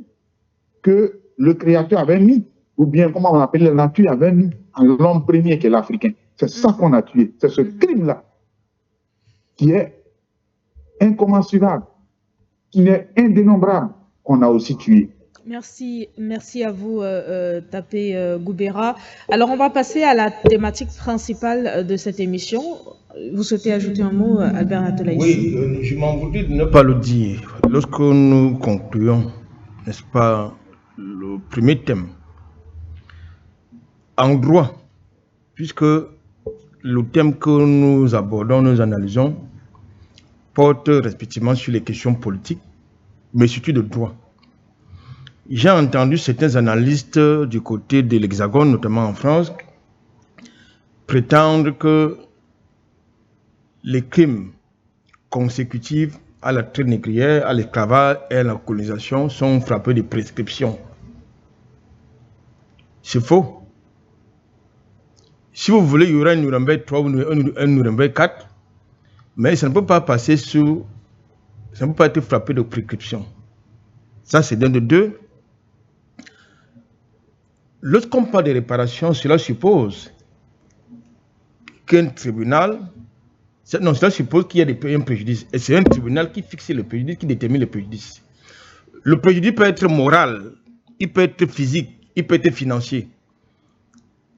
que le Créateur avait mis, ou bien, comment on appelle, la nature avait mis en l'homme premier qui est l'Africain. C'est ça qu'on a tué. C'est ce crime-là qui est incommensurable, qui est indénombrable, qu'on a aussi tué. Merci à vous, Tapé Goubera. Alors, on va passer à la thématique principale de cette émission. Vous souhaitez ajouter un mot, Albert Natolaï? Oui, je m'en voudrais de ne pas le dire. Lorsque nous concluons, n'est-ce pas, le premier thème, en droit, puisque le thème que nous abordons, nous analysons, porte respectivement sur les questions politiques, mais surtout de droit. J'ai entendu certains analystes du côté de l'Hexagone, notamment en France, prétendre que les crimes consécutifs à la traite négrière, à l'esclavage et à la colonisation sont frappés de prescription. C'est faux. Si vous voulez, il y aura un Nuremberg 3 ou un Nuremberg 4, mais ça ne peut pas passer sous... Ça ne peut pas être frappé de prescription. Ça, c'est d'un de deux. Lorsqu'on parle de réparation, cela suppose qu'un tribunal... Non, cela suppose qu'il y a un préjudice. Et c'est un tribunal qui fixe le préjudice, qui détermine le préjudice. Le préjudice peut être moral, il peut être physique, il peut être financier.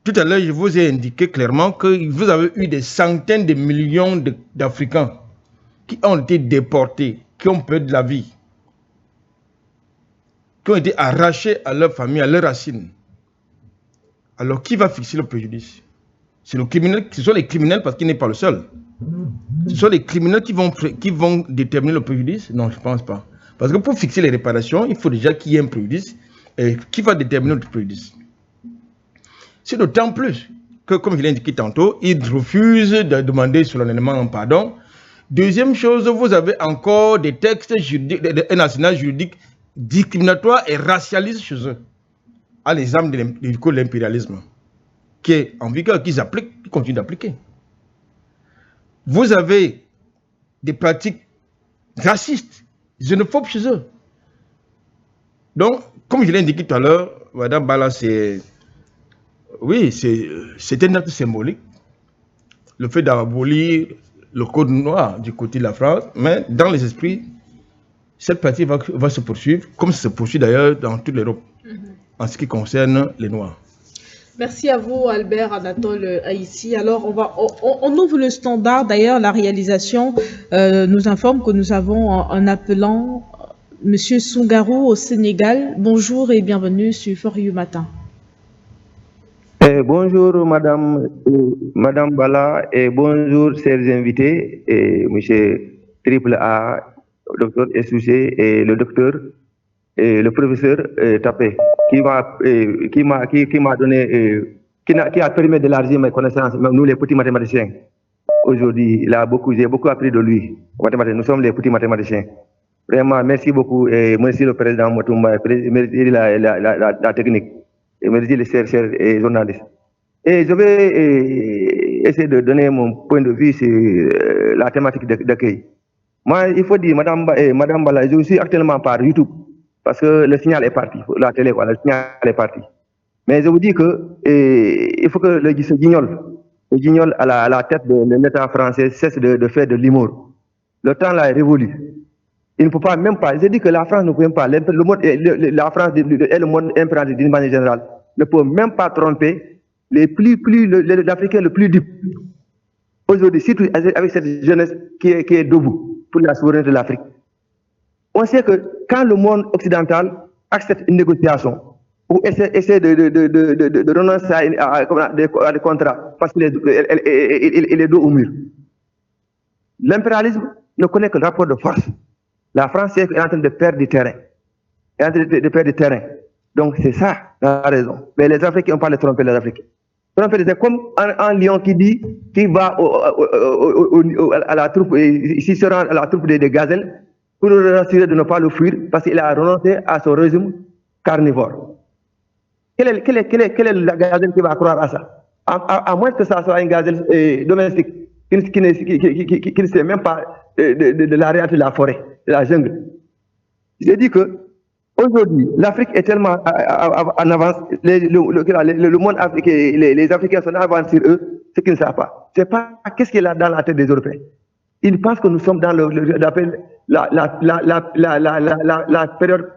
Tout à l'heure, je vous ai indiqué clairement que vous avez eu des centaines de millions d'Africains qui ont été déportés, qui ont perdu la vie, qui ont été arrachés à leur famille, à leurs racines. Alors, qui va fixer le préjudice? C'est le criminel, ce sont les criminels parce qu'il n'est pas le seul. Ce sont les criminels qui vont déterminer le préjudice? Non, je ne pense pas. Parce que pour fixer les réparations, il faut déjà qu'il y ait un préjudice. Et qui va déterminer le préjudice? C'est d'autant plus que, comme je l'ai indiqué tantôt, ils refusent de demander solennellement un pardon. Deuxième chose, vous avez encore des textes juridiques, un arsenal juridique discriminatoire et racialiste chez eux, à l'exemple de l'impérialisme, qui est en vigueur, qu'ils appliquent, qu'ils continuent d'appliquer. Vous avez des pratiques racistes, xénophobes chez eux. Donc, comme je l'ai indiqué tout à l'heure, Madame Bala, c'est un acte symbolique, le fait d'abolir le code noir du côté de la France, mais dans les esprits, cette pratique va se poursuivre, comme ça se poursuit d'ailleurs dans toute l'Europe, en ce qui concerne les Noirs. Merci à vous, Albert Anatole Haïti. Alors, on ouvre le standard. D'ailleurs, la réalisation nous informe que nous avons un appelant, Monsieur Sungarou au Sénégal. Bonjour et bienvenue sur For You Matin. Bonjour Madame Bala et bonjour chers invités et Monsieur Triple A, docteur Essouché et le docteur et le professeur Tapé qui m'a donné qui a permis d'élargir mes connaissances, même nous les petits mathématiciens. Aujourd'hui, j'ai beaucoup appris de lui. Nous sommes les petits mathématiciens. Vraiment, merci beaucoup et merci le président Motumba, merci la technique. Et merci les chercheurs et journalistes. Et je vais essayer de donner mon point de vue sur la thématique d'accueil. Moi, il faut dire, Madame Bala, je suis actuellement par YouTube, parce que le signal est parti, la télé, voilà, le signal est parti. Mais je vous dis que il faut que ce guignol à la tête de l'État français cesse de faire de l'humour. Le temps là est révolu. Il ne peut pas, même pas, je dis que la France ne peut même pas, la France et le monde impérialiste d'une manière générale ne peut même pas tromper l'Africain le plus dupe. Aujourd'hui, surtout avec cette jeunesse qui est debout pour la souveraineté de l'Afrique. On sait que quand le monde occidental accepte une négociation ou essaie de renoncer à des contrats parce qu'il est dos au mur, l'impérialisme ne connaît que le rapport de force. La France est en train de perdre du terrain. Elle est en train de perdre du terrain. Donc c'est ça la raison. Mais les Africains, on parle de tromper les Africains. C'est comme un lion qui va à la troupe, ici se rend à la troupe des gazelles pour le rassurer de ne pas le fuir parce qu'il a renoncé à son régime carnivore. Quelle est la gazelle qui va croire à ça? À moins que ça soit une gazelle domestique qui ne sait même pas de la réalité de la forêt, de la jungle. J'ai dit que aujourd'hui, l'Afrique est tellement en avance, le monde africain, les Africains sont en avance sur eux, ce qu'ils ne savent pas. C'est pas qu'est-ce qu'il y a dans la tête des Européens. Ils pensent que nous sommes dans la période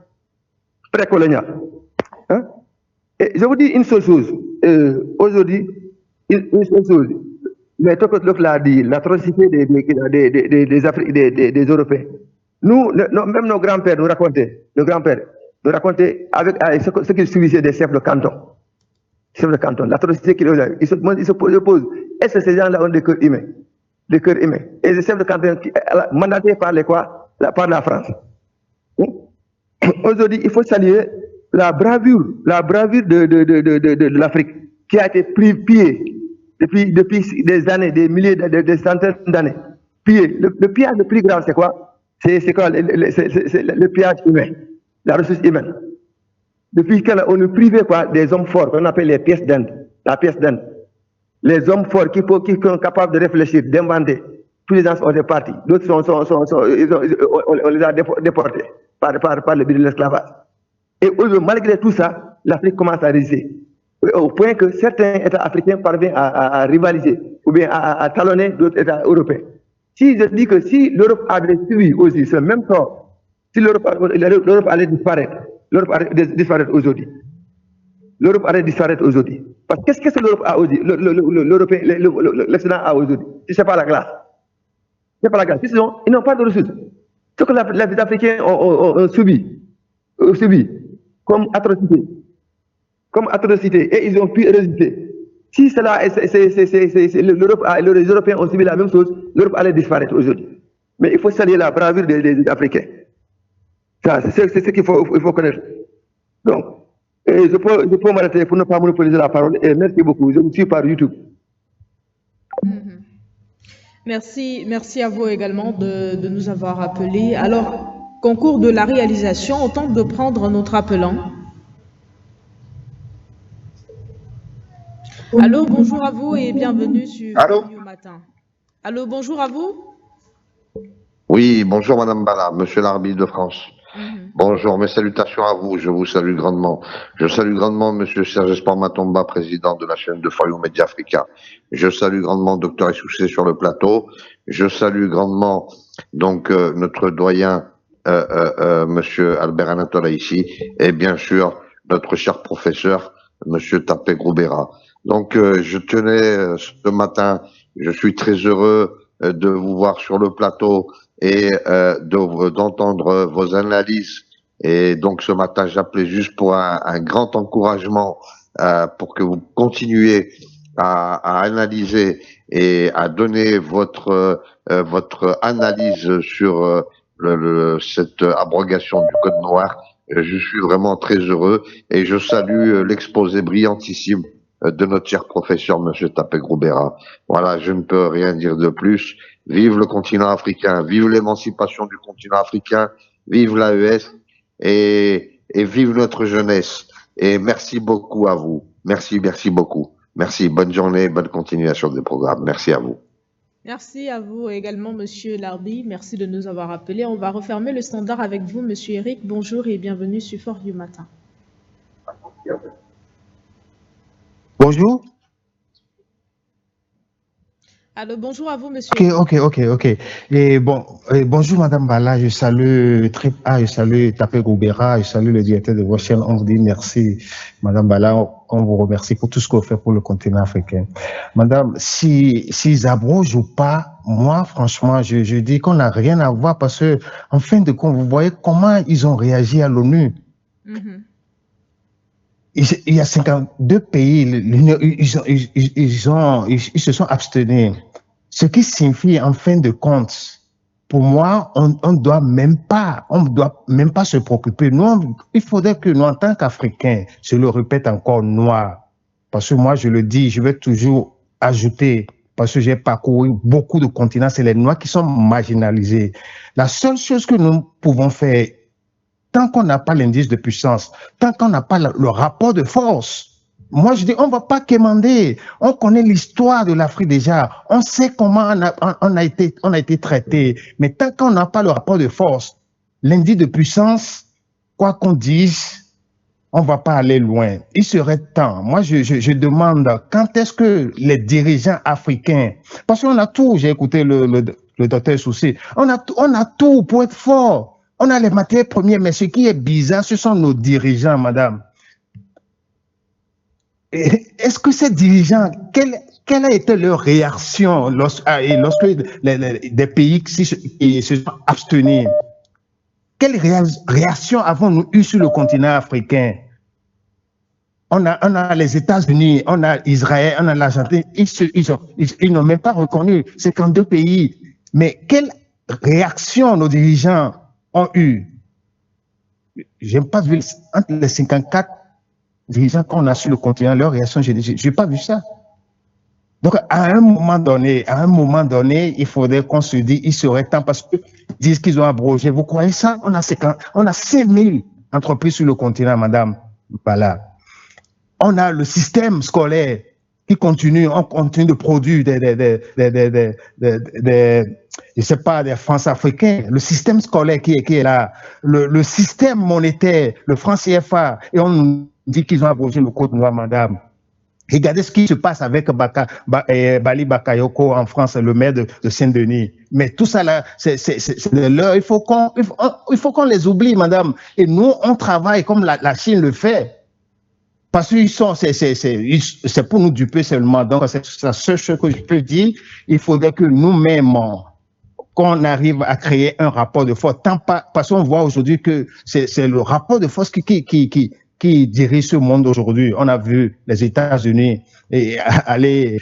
précoloniale. Hein? Et je vous dis une seule chose. Aujourd'hui, une seule chose. Mais Tokotlof l'a dit, l'atrocité des Européens. Nous, même nos grands-pères nous racontaient, avec ce qu'ils subissaient des chefs de canton. L'atrocité qu'ils faisaient. Ils se posent, est-ce que ces gens-là ont des cœurs humains? Des cœurs humains. Et les chefs de canton mandatés par par la France. Aujourd'hui, il faut saluer la bravure de l'Afrique qui a été pillée depuis des années, des milliers, des centaines d'années. Pillée. Le pillage le plus grave, c'est quoi? C'est quoi? C'est le pillage humain, la ressource humaine. Depuis qu'on nous privait des hommes forts, qu'on appelle les pièces d'Inde, la pièce d'Inde. Les hommes forts qui sont capables de réfléchir, d'inventer. Tous les gens sont partis. D'autres on les a déportés par le biais de l'esclavage. Et malgré tout ça, l'Afrique commence à résister. Au point que certains États africains parviennent à rivaliser ou bien à talonner d'autres États européens. Si je dis que si l'Europe avait suivi aussi ce même sort, si l'Europe allait disparaître, l'Europe allait disparaître aujourd'hui. L'Europe allait disparaître aujourd'hui. Parce que qu'est-ce que l'Europe a aujourd'hui, l'Occident a aujourd'hui? Si ce n'est pas la glace. C'est pas la glace. Ils n'ont pas de ressources. Ce que les Africains ont subi comme atrocité, et ils ont pu résister. Si cela, les Européens ont subi la même chose, l'Europe allait disparaître aujourd'hui. Mais il faut saluer la bravure des Africains. C'est ce qu'il faut connaître. Donc, je peux m'arrêter pour ne pas monopoliser la parole. Et merci beaucoup. Je vous suis par YouTube. Merci à vous également de nous avoir appelés. Alors, concours de la réalisation, on tente de prendre notre appelant. Allô, bonjour à vous et bienvenue sur Radio Matin. Allô, bonjour à vous. Oui, bonjour Madame Bala, Monsieur l'arbitre de France. Bonjour, mes salutations à vous, je vous salue grandement. Je salue grandement Monsieur Serge Espoir Matomba, président de la chaîne de For You Media Africa. Je salue grandement Dr Essouché sur le plateau. Je salue grandement donc notre doyen Monsieur Albert Anatole ici et bien sûr notre cher professeur Monsieur Tapé Groubera. Donc, je tenais ce matin, je suis très heureux de vous voir sur le plateau et d'entendre vos analyses. Et donc, ce matin, j'appelais juste pour un grand encouragement pour que vous continuiez à analyser et à donner votre analyse sur cette abrogation du Code noir. Je suis vraiment très heureux et je salue l'exposé brillantissime de notre cher professeur, Monsieur Tapé Groubera. Voilà, je ne peux rien dire de plus. Vive le continent africain, vive l'émancipation du continent africain, vive l'AES et vive notre jeunesse. Et merci beaucoup à vous. Merci beaucoup. Merci, bonne journée, bonne continuation des programmes. Merci à vous. Merci à vous également, Monsieur Larbi. Merci de nous avoir appelés. On va refermer le standard avec vous, Monsieur Eric. Bonjour et bienvenue sur Fort du Matin. Bonjour. Alors, bonjour à vous, Monsieur. Ok. Et bonjour, Madame Bala. Je salue Trip A, je salue Tapé Groubera, je salue le directeur de votre chaîne. On vous dit merci, Madame Bala. On vous remercie pour tout ce que vous faites pour le continent africain. Madame, s'ils abrogent ou pas, moi, franchement, je dis qu'on n'a rien à voir parce que, en fin de compte, vous voyez comment ils ont réagi à l'ONU. Mm-hmm. Il y a 52 pays, ils se sont abstenus. Ce qui signifie, en fin de compte, pour moi, on doit même pas se préoccuper. Nous, il faudrait que nous, en tant qu'Africains, je le répète encore, noirs, parce que moi, je le dis, je vais toujours ajouter, parce que j'ai parcouru beaucoup de continents, c'est les Noirs qui sont marginalisés. La seule chose que nous pouvons faire, tant qu'on n'a pas l'indice de puissance, tant qu'on n'a pas le rapport de force, moi je dis, on ne va pas quémander. On connaît l'histoire de l'Afrique déjà. On sait comment on a été traité. Mais tant qu'on n'a pas le rapport de force, l'indice de puissance, quoi qu'on dise, on ne va pas aller loin. Il serait temps. Moi, je demande, quand est-ce que les dirigeants africains, parce qu'on a tout, j'ai écouté le docteur Souci, on a tout pour être fort. On a les matières premières, mais ce qui est bizarre, ce sont nos dirigeants, madame. Est-ce que ces dirigeants, quelle a été leur réaction lorsque des pays qui se sont abstenus? Quelle réaction avons-nous eu sur le continent africain? On a les États-Unis, on a Israël, on a l'Argentine. Ils n'ont même pas reconnu 52 pays. Mais quelle réaction nos dirigeants ont eu? Je n'ai pas vu entre les 54 dirigeants qu'on a sur le continent, leur réaction, je n'ai pas vu ça. Donc, à un moment donné, il faudrait qu'on se dise, il serait temps, parce qu'ils disent qu'ils ont abrogé. Vous croyez ça? On a 5000 entreprises sur le continent, madame. Voilà. On a le système scolaire qui continue, on continue de produire je sais pas, des francs africains, le système scolaire qui est là, le système monétaire, le franc CFA, et on nous dit qu'ils ont abrogé le Code noir, madame. Regardez ce qui se passe avec Bali Bakayoko en France, le maire de Saint-Denis. Mais tout ça là, c'est l'heure. Il faut qu'on les oublie, madame. Et nous, on travaille comme la Chine le fait. Parce qu'ils sont, c'est pour nous duper seulement. Donc, c'est la seule chose que je peux dire. Il faudrait que nous-mêmes, qu'on arrive à créer un rapport de force. Parce qu'on voit aujourd'hui que c'est le rapport de force qui dirige ce monde aujourd'hui. On a vu les États-Unis aller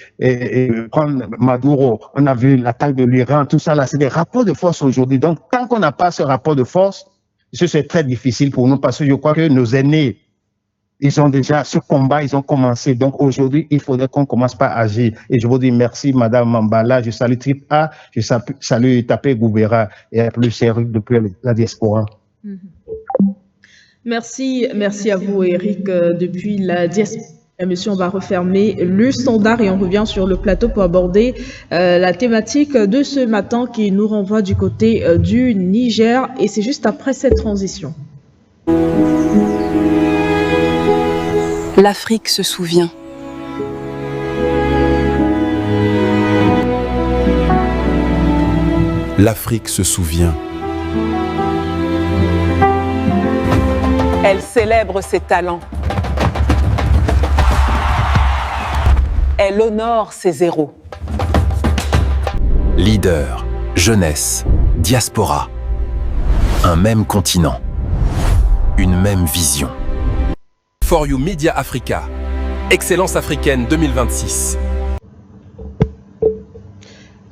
prendre Maduro. On a vu l'attaque de l'Iran. Tout ça là, c'est des rapports de force aujourd'hui. Donc, tant qu'on n'a pas ce rapport de force, c'est très difficile pour nous parce que je crois que nos aînés, ils ont déjà ce combat, ils ont commencé. Donc aujourd'hui, il faudrait qu'on commence par agir. Et je vous dis merci, Madame Mambala. Je salue Trip A, je salue Tapé Groubera et plus sérieux depuis la diaspora. Merci à vous, Eric, depuis la diaspora. Monsieur, on va refermer le standard et on revient sur le plateau pour aborder la thématique de ce matin qui nous renvoie du côté du Niger. Et c'est juste après cette transition. L'Afrique se souvient. L'Afrique se souvient. Elle célèbre ses talents. Elle honore ses héros. Leader, jeunesse, diaspora. Un même continent. Une même vision. For You Media Africa. Excellence africaine 2026.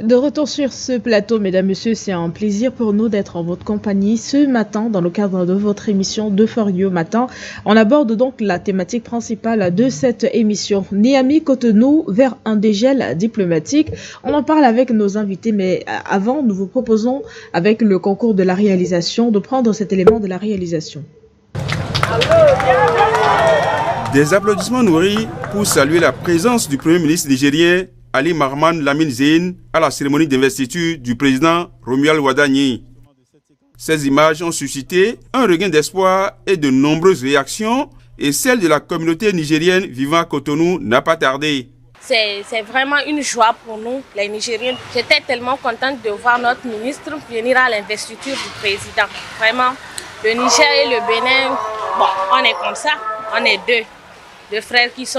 De retour sur ce plateau, mesdames, messieurs, c'est un plaisir pour nous d'être en votre compagnie ce matin dans le cadre de votre émission de For You Matin. On aborde donc la thématique principale de cette émission, Niamey-Cotonou vers un dégel diplomatique. On en parle avec nos invités, mais avant, nous vous proposons, avec le concours de la réalisation, de prendre cet élément de la réalisation. Des applaudissements nourris pour saluer la présence du Premier ministre nigérien Ali Mahaman Lamine Zein à la cérémonie d'investiture du président Romuald Wadani. Ces images ont suscité un regain d'espoir et de nombreuses réactions et celle de la communauté nigérienne vivant à Cotonou n'a pas tardé. C'est vraiment une joie pour nous, les Nigériens. J'étais tellement contente de voir notre ministre venir à l'investiture du président. Vraiment, le Niger et le Bénin, bon, on est comme ça, on est deux frères qui sont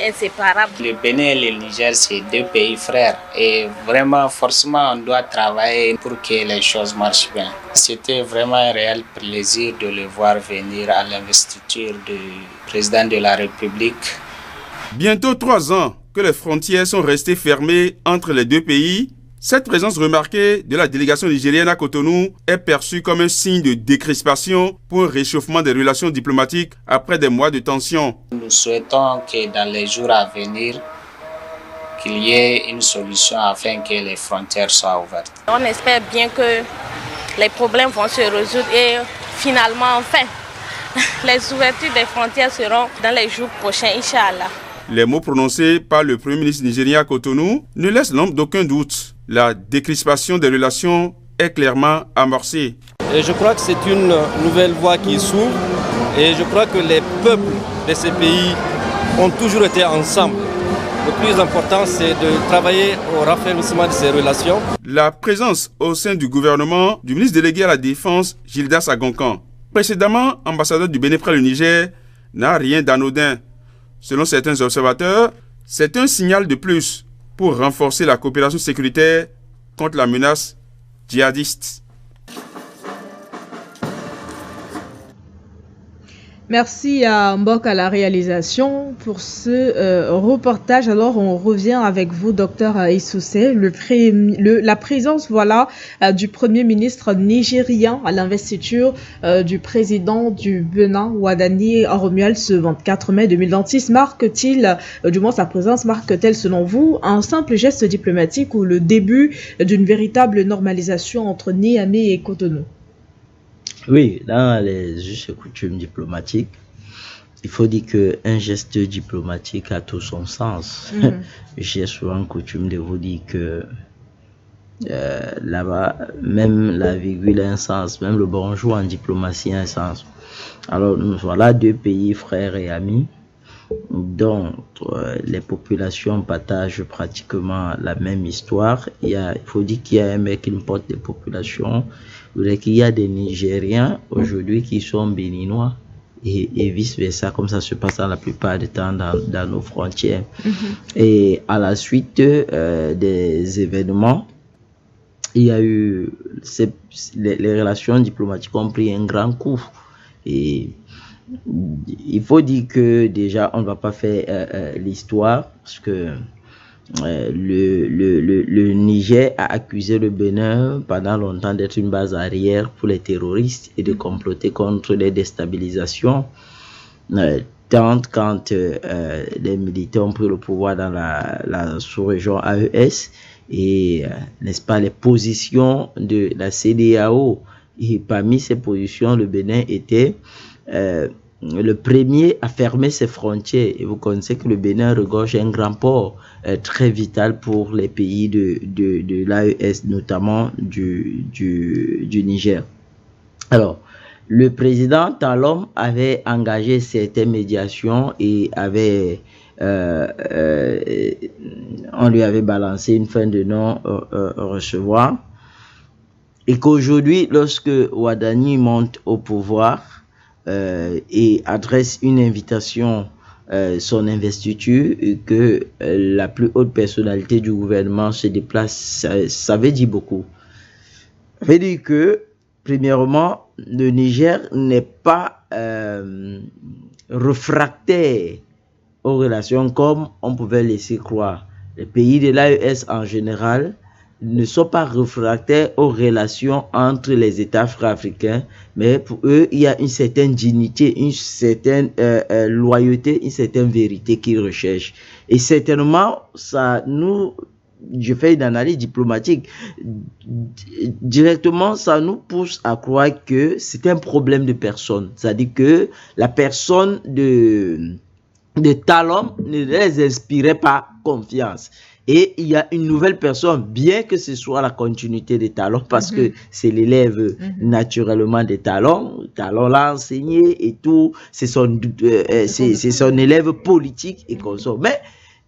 inséparables. Le Bénin et le Niger, c'est deux pays frères. Et vraiment, forcément, on doit travailler pour que les choses marchent bien. C'était vraiment un réel plaisir de le voir venir à l'investiture du président de la République. Bientôt 3 ans que les frontières sont restées fermées entre les deux pays. Cette présence remarquée de la délégation nigérienne à Cotonou est perçue comme un signe de décrispation pour un réchauffement des relations diplomatiques après des mois de tension. Nous souhaitons que dans les jours à venir, qu'il y ait une solution afin que les frontières soient ouvertes. On espère bien que les problèmes vont se résoudre et finalement, enfin, les ouvertures des frontières seront dans les jours prochains, Inch'Allah. Les mots prononcés par le Premier ministre nigérien à Cotonou ne laissent l'ombre d'aucun doute. La décrispation des relations est clairement amorcée. Et je crois que c'est une nouvelle voie qui s'ouvre et je crois que les peuples de ces pays ont toujours été ensemble. Le plus important, c'est de travailler au raffermissement de ces relations. La présence au sein du gouvernement du ministre délégué à la Défense, Gildas Agonkan, précédemment ambassadeur du Bénin près le Niger, n'a rien d'anodin. Selon certains observateurs, c'est un signal de plus pour renforcer la coopération sécuritaire contre la menace djihadiste. Merci à Mbok à la réalisation pour ce reportage. Alors, on revient avec vous, docteur Issoussé. La présence, du Premier ministre nigérien à l'investiture du président du Bénin, Wadani Romuald, ce 24 mai 2026, sa présence marque-t-elle, selon vous, un simple geste diplomatique ou le début d'une véritable normalisation entre Niamey et Cotonou? Oui, dans les us et coutumes diplomatiques, il faut dire qu'un geste diplomatique a tout son sens. J'ai souvent coutume de vous dire que là-bas, même la virgule a un sens, même le bonjour en diplomatie a un sens. Alors, nous voilà deux pays frères et amis dont les populations partagent pratiquement la même histoire. Il faut dire qu'il y a un mec qui importe des populations. Il y a des Nigériens aujourd'hui qui sont béninois et vice-versa, comme ça se passe dans la plupart du temps dans nos frontières. Et à la suite des événements, il y a eu les relations diplomatiques ont pris un grand coup. Et il faut dire que déjà on ne va pas faire l'histoire parce que le Niger a accusé le Bénin pendant longtemps d'être une base arrière pour les terroristes et de comploter contre les déstabilisations. Tant quand les militaires ont pris le pouvoir dans la sous-région AES et n'est-ce pas les positions de la CEDEAO. Et parmi ces positions, le Bénin était le premier à fermer ses frontières. Et vous connaissez que le Bénin regorge un grand port très vital pour les pays de l'AES, notamment du Niger. Alors, le président Talon avait engagé certaines médiations et on lui avait balancé une fin de non-recevoir. Et qu'aujourd'hui, lorsque Wadani monte au pouvoir et adresse une invitation son investiture et que la plus haute personnalité du gouvernement se déplace, ça veut dire beaucoup. Ça veut dire que, premièrement, le Niger n'est pas réfractaire aux relations comme on pouvait laisser croire. Les pays de l'AES en général ne sont pas réfractaires aux relations entre les États africains, mais pour eux, il y a une certaine dignité, une certaine loyauté, une certaine vérité qu'ils recherchent. Et certainement, je fais une analyse diplomatique, directement, ça nous pousse à croire que c'est un problème de personne. C'est-à-dire que la personne de Talon ne les inspirait pas confiance. Et il y a une nouvelle personne, bien que ce soit la continuité des Talons, parce que c'est l'élève naturellement des Talons. Talon l'a enseigné et tout, c'est son élève politique et comme ça. Mais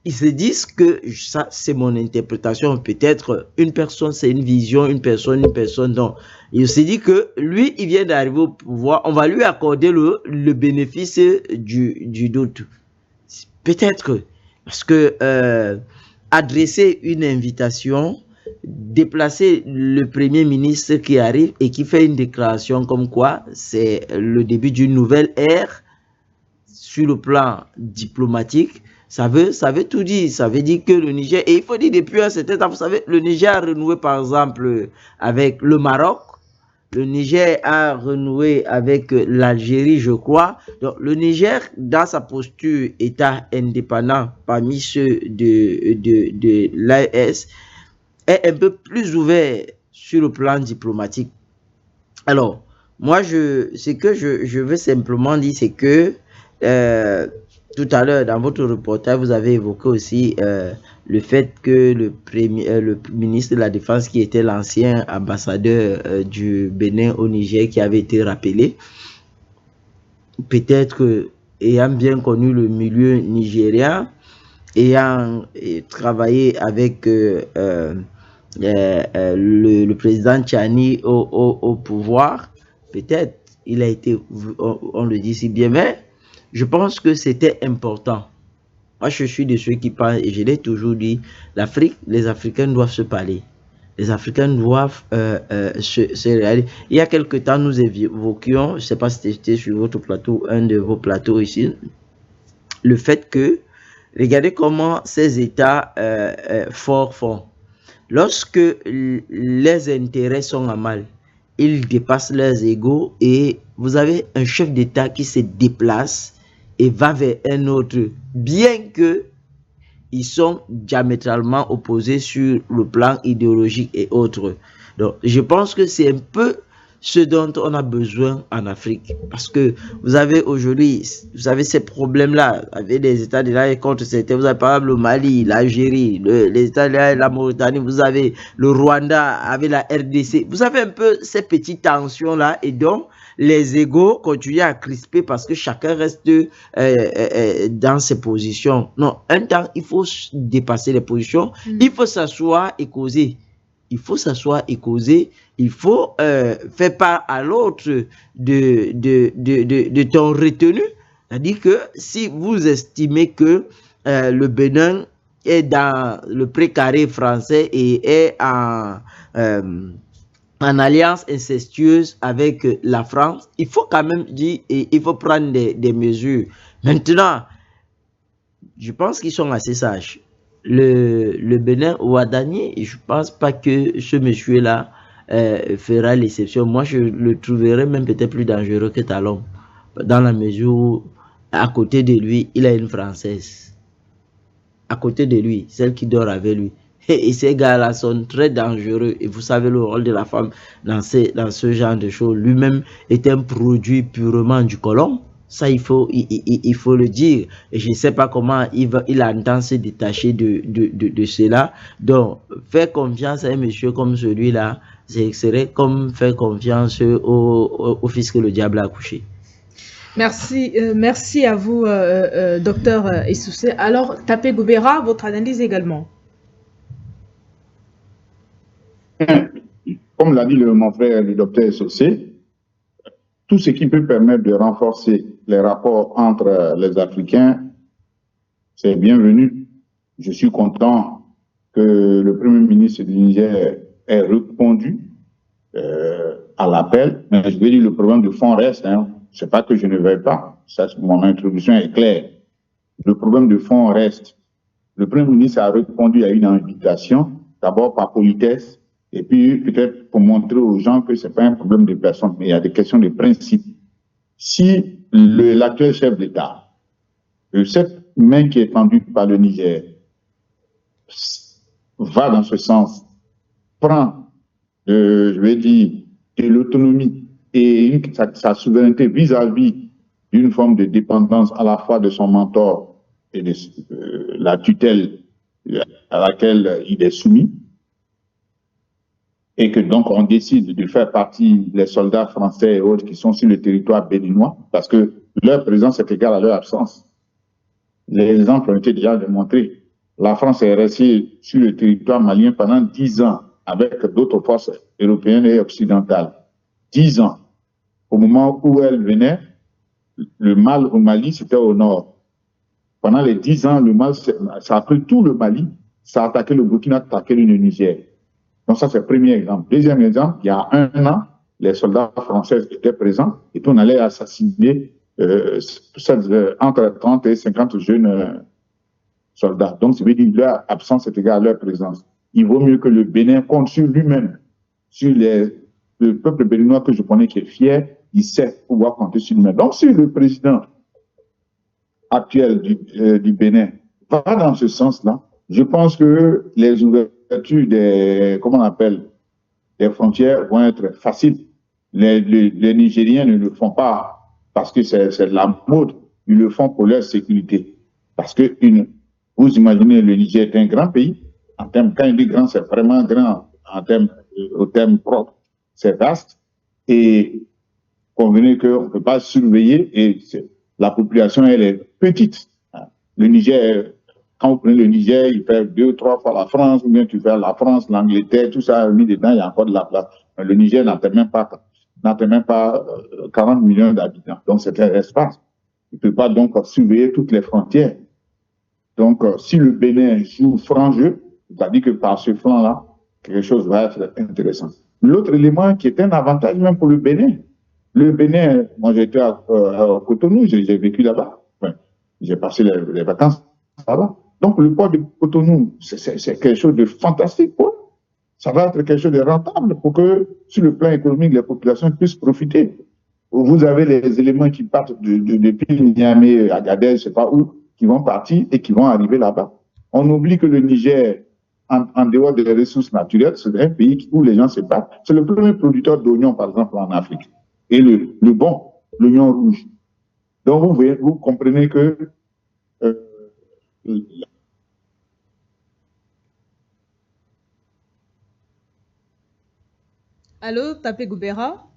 ils se disent que, ça c'est mon interprétation, peut-être une personne c'est une vision, une personne. Donc, il se dit que lui, il vient d'arriver au pouvoir, on va lui accorder le bénéfice du doute. Peut-être parce que adresser une invitation, déplacer le premier ministre qui arrive et qui fait une déclaration comme quoi c'est le début d'une nouvelle ère sur le plan diplomatique, ça veut tout dire. Ça veut dire que le Niger, et il faut dire depuis un certain temps, vous savez, le Niger a renoué par exemple avec le Maroc, le Niger a renoué avec l'Algérie, je crois. Donc, le Niger, dans sa posture État indépendant parmi ceux de l'AES, est un peu plus ouvert sur le plan diplomatique. Alors, moi, ce que je veux simplement dire, c'est que tout à l'heure, dans votre reportage, vous avez évoqué aussi le fait que le ministre de la Défense, qui était l'ancien ambassadeur du Bénin au Niger, qui avait été rappelé, peut-être ayant bien connu le milieu nigérien, ayant travaillé avec le président Tchani au pouvoir, peut-être il a été, on le dit si bien, mais je pense que c'était important. Moi, je suis de ceux qui pensent, et je l'ai toujours dit, l'Afrique, les Africains doivent se parler. Les Africains doivent se réaliser. Il y a quelque temps, nous évoquions, je ne sais pas si c'était sur votre plateau, un de vos plateaux ici, le fait que, regardez comment ces États forts font. Lorsque les intérêts sont à mal, ils dépassent leurs égos et vous avez un chef d'État qui se déplace et va vers un autre, bien que ils sont diamétralement opposés sur le plan idéologique et autres. Donc, je pense que c'est un peu ce dont on a besoin en Afrique. Parce que vous avez aujourd'hui, vous avez ces problèmes-là, avec les États de là et contre certains. Vous avez par exemple le Mali, l'Algérie, les États de là et la Mauritanie, vous avez le Rwanda avec la RDC. Vous avez un peu ces petites tensions-là et donc, les égos continuent à crisper parce que chacun reste dans ses positions. Non, un temps, il faut dépasser les positions. Il faut s'asseoir et causer. Il faut s'asseoir et causer. Il faut faire part à l'autre de ton retenu. C'est-à-dire que si vous estimez que le Bénin est dans le précaré français et est en alliance incestueuse avec la France, il faut quand même dire, et il faut prendre des mesures. Maintenant, je pense qu'ils sont assez sages. Le Bénin Ouadani, je ne pense pas que ce monsieur-là fera l'exception. Moi, je le trouverais même peut-être plus dangereux que Talon, dans la mesure où, à côté de lui, il a une Française. À côté de lui, celle qui dort avec lui. Et ces gars-là sont très dangereux. Et vous savez le rôle de la femme dans ce genre de choses. Lui-même est un produit purement du colon. Ça, il faut le dire. Et je ne sais pas comment il entend se détacher de cela. Donc, faire confiance à un monsieur comme celui-là, ce serait comme faire confiance au fils que le diable a accouché. Merci à vous, docteur Essoussé. Alors, Tapé Goubera, votre analyse également. Comme l'a dit mon frère, le docteur Essoussé, tout ce qui peut permettre de renforcer les rapports entre les Africains c'est bienvenu. Je suis content que le Premier ministre du Niger ait répondu à l'appel. Mais je vais dire, le problème de fond reste. Hein. C'est pas que je ne veuille pas. Ça, mon introduction est claire. Le problème de fond reste. Le Premier ministre a répondu à une invitation, d'abord par politesse, et puis peut-être pour montrer aux gens que ce n'est pas un problème de personne, mais il y a des questions de principe. Si l'actuel chef d'État, cette main qui est tendue par le Niger, va dans ce sens, prend, je vais dire, de l'autonomie et sa souveraineté vis-à-vis d'une forme de dépendance à la fois de son mentor et de la tutelle à laquelle il est soumis, et que donc on décide de faire partie les soldats français et autres qui sont sur le territoire béninois, parce que leur présence est égale à leur absence. Les exemples ont été déjà démontrés. La France est restée sur le territoire malien pendant 10 ans avec d'autres forces européennes et occidentales. 10 ans. Au moment où elle venait, le mal au Mali, c'était au nord. Pendant les 10 ans, le mal, ça a pris tout le Mali, ça a attaqué le Burkina, ça a attaqué le Niger. Donc ça, c'est le premier exemple. Deuxième exemple, il y a 1 an, les soldats français étaient présents et puis on allait assassiner entre 30 et 50 jeunes soldats. Donc, ça veut dire que leur absence est égale à leur présence. Il vaut mieux que le Bénin compte sur lui-même, sur le peuple béninois que je connais qui est fier, il sait pouvoir compter sur lui-même. Donc, si le président actuel du Bénin va dans ce sens-là, je pense que les ouvertures des frontières vont être faciles. Les Nigériens ne le font pas parce que c'est de la mode, ils le font pour leur sécurité. Parce que vous imaginez, le Niger est un grand pays. En termes, quand il dit grand, c'est vraiment grand au terme propre. C'est vaste. Et convenez qu'on ne peut pas surveiller. Et la population, elle est petite. Le Niger, quand vous prenez le Niger, il fait 2 ou 3 fois la France, ou bien tu fais la France, l'Angleterre, tout ça mis dedans, il y a encore de la place. Mais le Niger n'atteint même pas 40 millions d'habitants. Donc, c'est un espace. Il ne peut pas donc surveiller toutes les frontières. Donc, si le Bénin joue franc jeu, c'est-à-dire que par ce flanc-là, quelque chose va être intéressant. L'autre élément qui est un avantage même pour le Bénin, moi j'étais à Cotonou, j'ai vécu là-bas, j'ai passé les vacances là-bas. Donc, le port de Cotonou, c'est quelque chose de fantastique pour eux. Ça va être quelque chose de rentable pour que, sur le plan économique, les populations puissent profiter. Vous avez les éléments qui partent depuis Niamey, Agadez, je ne sais pas où, qui vont partir et qui vont arriver là-bas. On oublie que le Niger, en dehors des ressources naturelles, c'est un pays où les gens se battent. C'est le premier producteur d'oignons, par exemple, en Afrique. Et le bon, l'oignon rouge. Donc, vous comprenez que Allô, Tapé Goubera?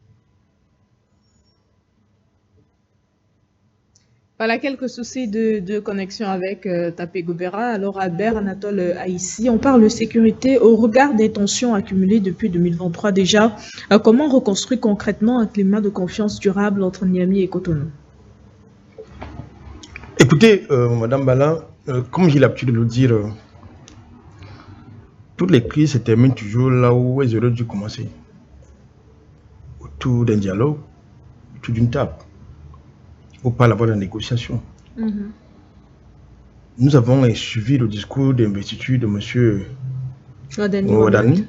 Voilà, quelques soucis de connexion avec Tapé Goubera. Alors, Albert Anatole Haïssi, on parle de sécurité au regard des tensions accumulées depuis 2023 déjà. Comment reconstruire concrètement un climat de confiance durable entre Niamey et Cotonou? Écoutez, Madame Bala, comme j'ai l'habitude de le dire, toutes les crises se terminent toujours là où elles auraient dû commencer. Autour d'un dialogue, autour d'une table. Il ne faut pas l'avoir de négociation. Nous avons suivi le discours d'investiture de M. Wadani.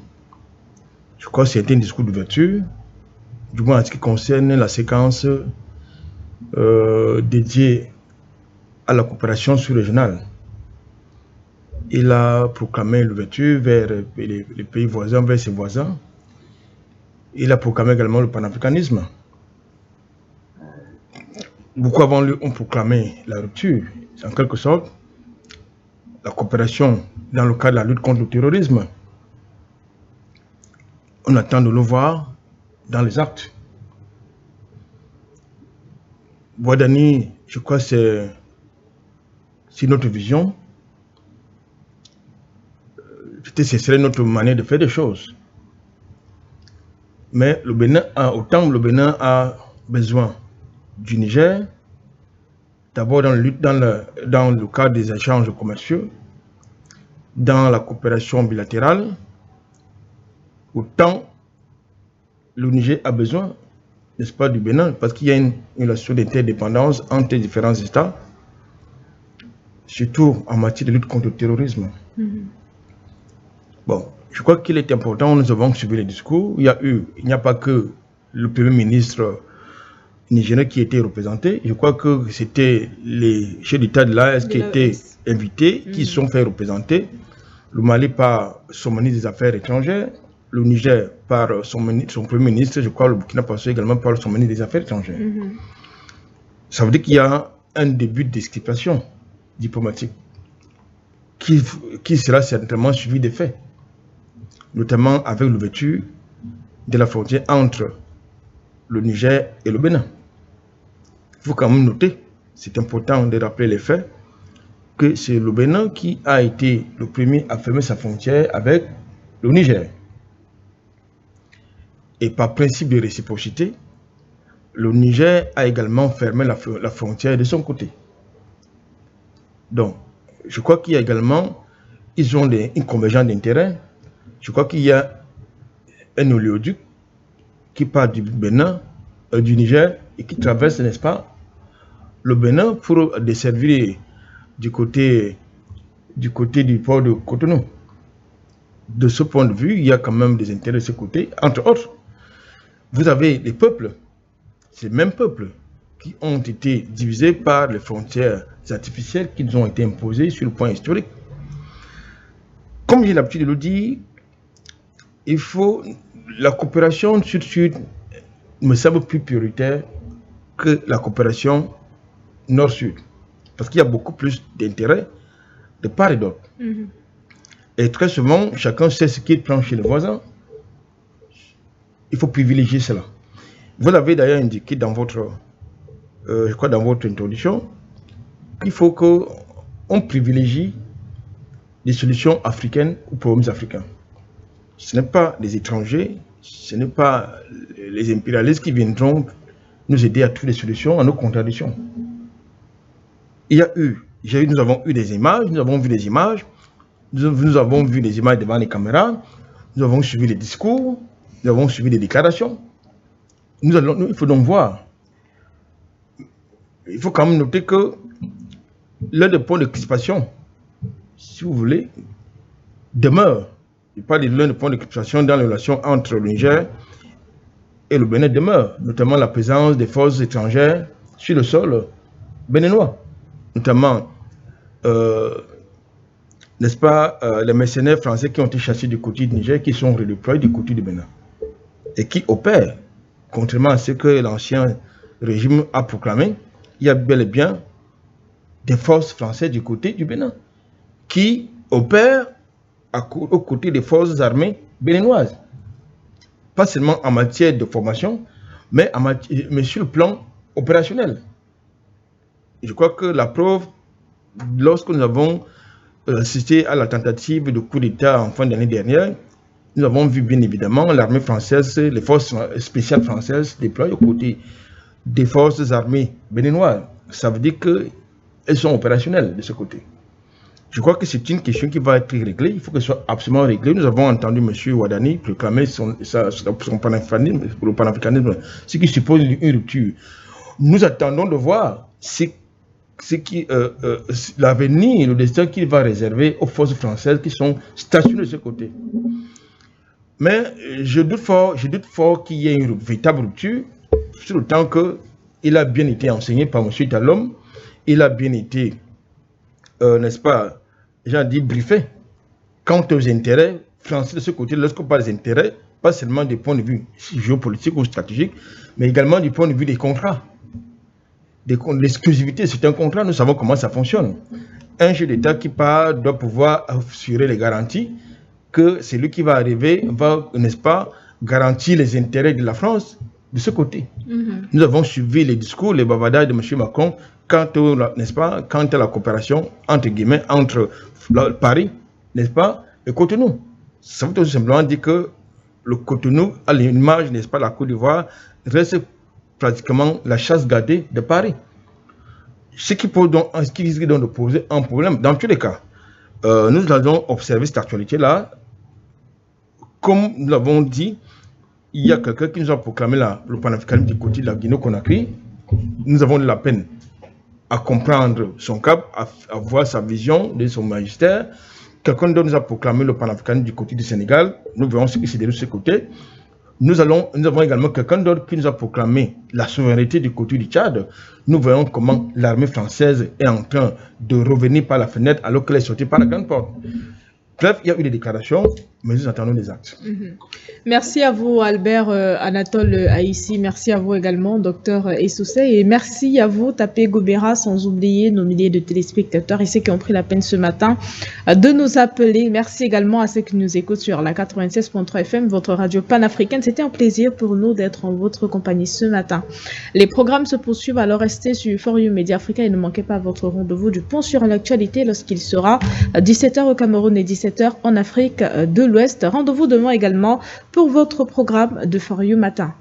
Je crois que c'était un discours d'ouverture, du moins en ce qui concerne la séquence dédiée à la coopération sous-régionale. Il a proclamé l'ouverture vers les pays voisins, vers ses voisins. Il a proclamé également le panafricanisme. Beaucoup avant lui ont proclamé la rupture, en quelque sorte, la coopération dans le cadre de la lutte contre le terrorisme. On attend de le voir dans les actes. Wadani, je crois que c'est notre vision. Peut-être que ce serait notre manière de faire des choses. Mais autant le Bénin a besoin du Niger, D'abord dans le cadre des échanges commerciaux, dans la coopération bilatérale, autant le Niger a besoin, n'est-ce pas, du Bénin, parce qu'il y a une relation d'interdépendance entre les différents États, surtout en matière de lutte contre le terrorisme. Bon, je crois qu'il est important, nous avons suivi les discours, il n'y a pas que le Premier ministre nigérien qui était représenté, je crois que c'était les chefs d'État de l'AES qui étaient invités, qui sont fait représenter, le Mali par son ministre des Affaires étrangères, le Niger par son Premier ministre, je crois le Burkina Faso également par son ministre des Affaires étrangères. Ça veut dire qu'il y a un début d'explication diplomatique qui sera certainement suivi des faits, notamment avec l'ouverture de la frontière entre le Niger et le Bénin. Il faut quand même noter, c'est important de rappeler les faits, que c'est le Bénin qui a été le premier à fermer sa frontière avec le Niger. Et par principe de réciprocité, le Niger a également fermé la frontière de son côté. Donc, je crois qu'il y a également, ils ont une convergence d'intérêts. Je crois qu'il y a un oléoduc qui part du Bénin, du Niger, et qui traverse, n'est-ce pas, le Bénin pour desservir du côté du port de Cotonou. De ce point de vue, il y a quand même des intérêts de ce côté. Entre autres, vous avez les peuples, ces mêmes peuples, qui ont été divisés par les frontières artificielles qui nous ont été imposées sur le point historique. Comme j'ai l'habitude de le dire, la coopération sud-sud me semble plus prioritaire que la coopération nord-sud. Parce qu'il y a beaucoup plus d'intérêts de part et d'autre. Et très souvent, chacun sait ce qu'il prend chez le voisin. Il faut privilégier cela. Vous l'avez d'ailleurs indiqué dans votre introduction, qu'il faut qu'on privilégie des solutions africaines aux problèmes africains. Ce n'est pas les étrangers, ce n'est pas les impérialistes qui viendront nous aider à trouver des solutions à nos contradictions. Nous avons eu des images, nous avons vu des images, nous avons vu des images devant les caméras, nous avons suivi les discours, nous avons suivi des déclarations. Il faut donc voir. Il faut quand même noter que l'un des points de crispation, si vous voulez, demeure. Je parle de l'un des points de crispation dans les relations entre le Niger et le Bénin demeure, notamment la présence des forces étrangères sur le sol béninois, notamment, n'est-ce pas, les mercenaires français qui ont été chassés du côté du Niger, qui sont redéployés du côté du Bénin, et qui opèrent, contrairement à ce que l'ancien régime a proclamé. Il y a bel et bien des forces françaises du côté du Bénin, qui opèrent aux côtés des forces armées béninoises. Pas seulement en matière de formation, mais sur le plan opérationnel. Et je crois que la preuve, lorsque nous avons assisté à la tentative de coup d'État en fin d'année dernière, nous avons vu bien évidemment l'armée française, les forces spéciales françaises déployées aux côtés des forces armées béninoises. Ça veut dire qu'elles sont opérationnelles de ce côté. Je crois que c'est une question qui va être réglée. Il faut qu'elle soit absolument réglée. Nous avons entendu M. Ouadani proclamer son panafricanisme, ce qui suppose une rupture. Nous attendons de voir l'avenir, le destin qu'il va réserver aux forces françaises qui sont stationnées de ce côté. Mais je doute fort qu'il y ait une véritable rupture, sur le temps qu'il a bien été enseigné par M. Talom, il a bien été, n'est-ce pas, j'ai dit briefé quant aux intérêts français de ce côté, lorsqu'on parle des intérêts, pas seulement du point de vue géopolitique ou stratégique, mais également du point de vue des contrats. L'exclusivité, c'est un contrat, nous savons comment ça fonctionne. Un chef d'État qui part doit pouvoir assurer les garanties que celui qui va arriver va, n'est-ce pas, garantir les intérêts de la France de ce côté. Nous avons suivi les discours, les bavardages de M. Macron quant à la coopération, entre guillemets, entre Paris, n'est-ce pas, et Cotonou. Ça veut tout simplement dire que le Cotonou, à l'image, n'est-ce pas, la Côte d'Ivoire, reste pratiquement la chasse gardée de Paris. Ce qui risque donc de poser un problème. Dans tous les cas, nous allons observer cette actualité-là. Comme nous l'avons dit, il y a quelqu'un qui nous a proclamé le panafricanisme du côté de la Guinée-Conakry. Nous avons de la peine à comprendre son cap, à voir sa vision de son magistère. Quelqu'un d'autre nous a proclamé le panafricanisme du côté du Sénégal. Nous verrons ce qui se déroule de ce côté. Nous avons également quelqu'un d'autre qui nous a proclamé la souveraineté du côté du Tchad. Nous voyons comment l'armée française est en train de revenir par la fenêtre alors qu'elle est sortie par la grande porte. Bref, il y a eu des déclarations, mais nous attendons les actes. Merci à vous, Albert Anatole Aïssi. Merci à vous également, docteur Essoussé. Et merci à vous, Tapé Gobera, sans oublier nos milliers de téléspectateurs et ceux qui ont pris la peine ce matin de nous appeler. Merci également à ceux qui nous écoutent sur la 96.3 FM, votre radio panafricaine. C'était un plaisir pour nous d'être en votre compagnie ce matin. Les programmes se poursuivent, alors restez sur For You Media Africa et ne manquez pas votre rendez-vous du point sur l'actualité lorsqu'il sera 17h au Cameroun et 17h en Afrique de l'Ouest. Rendez-vous demain également pour votre programme de For You Matin.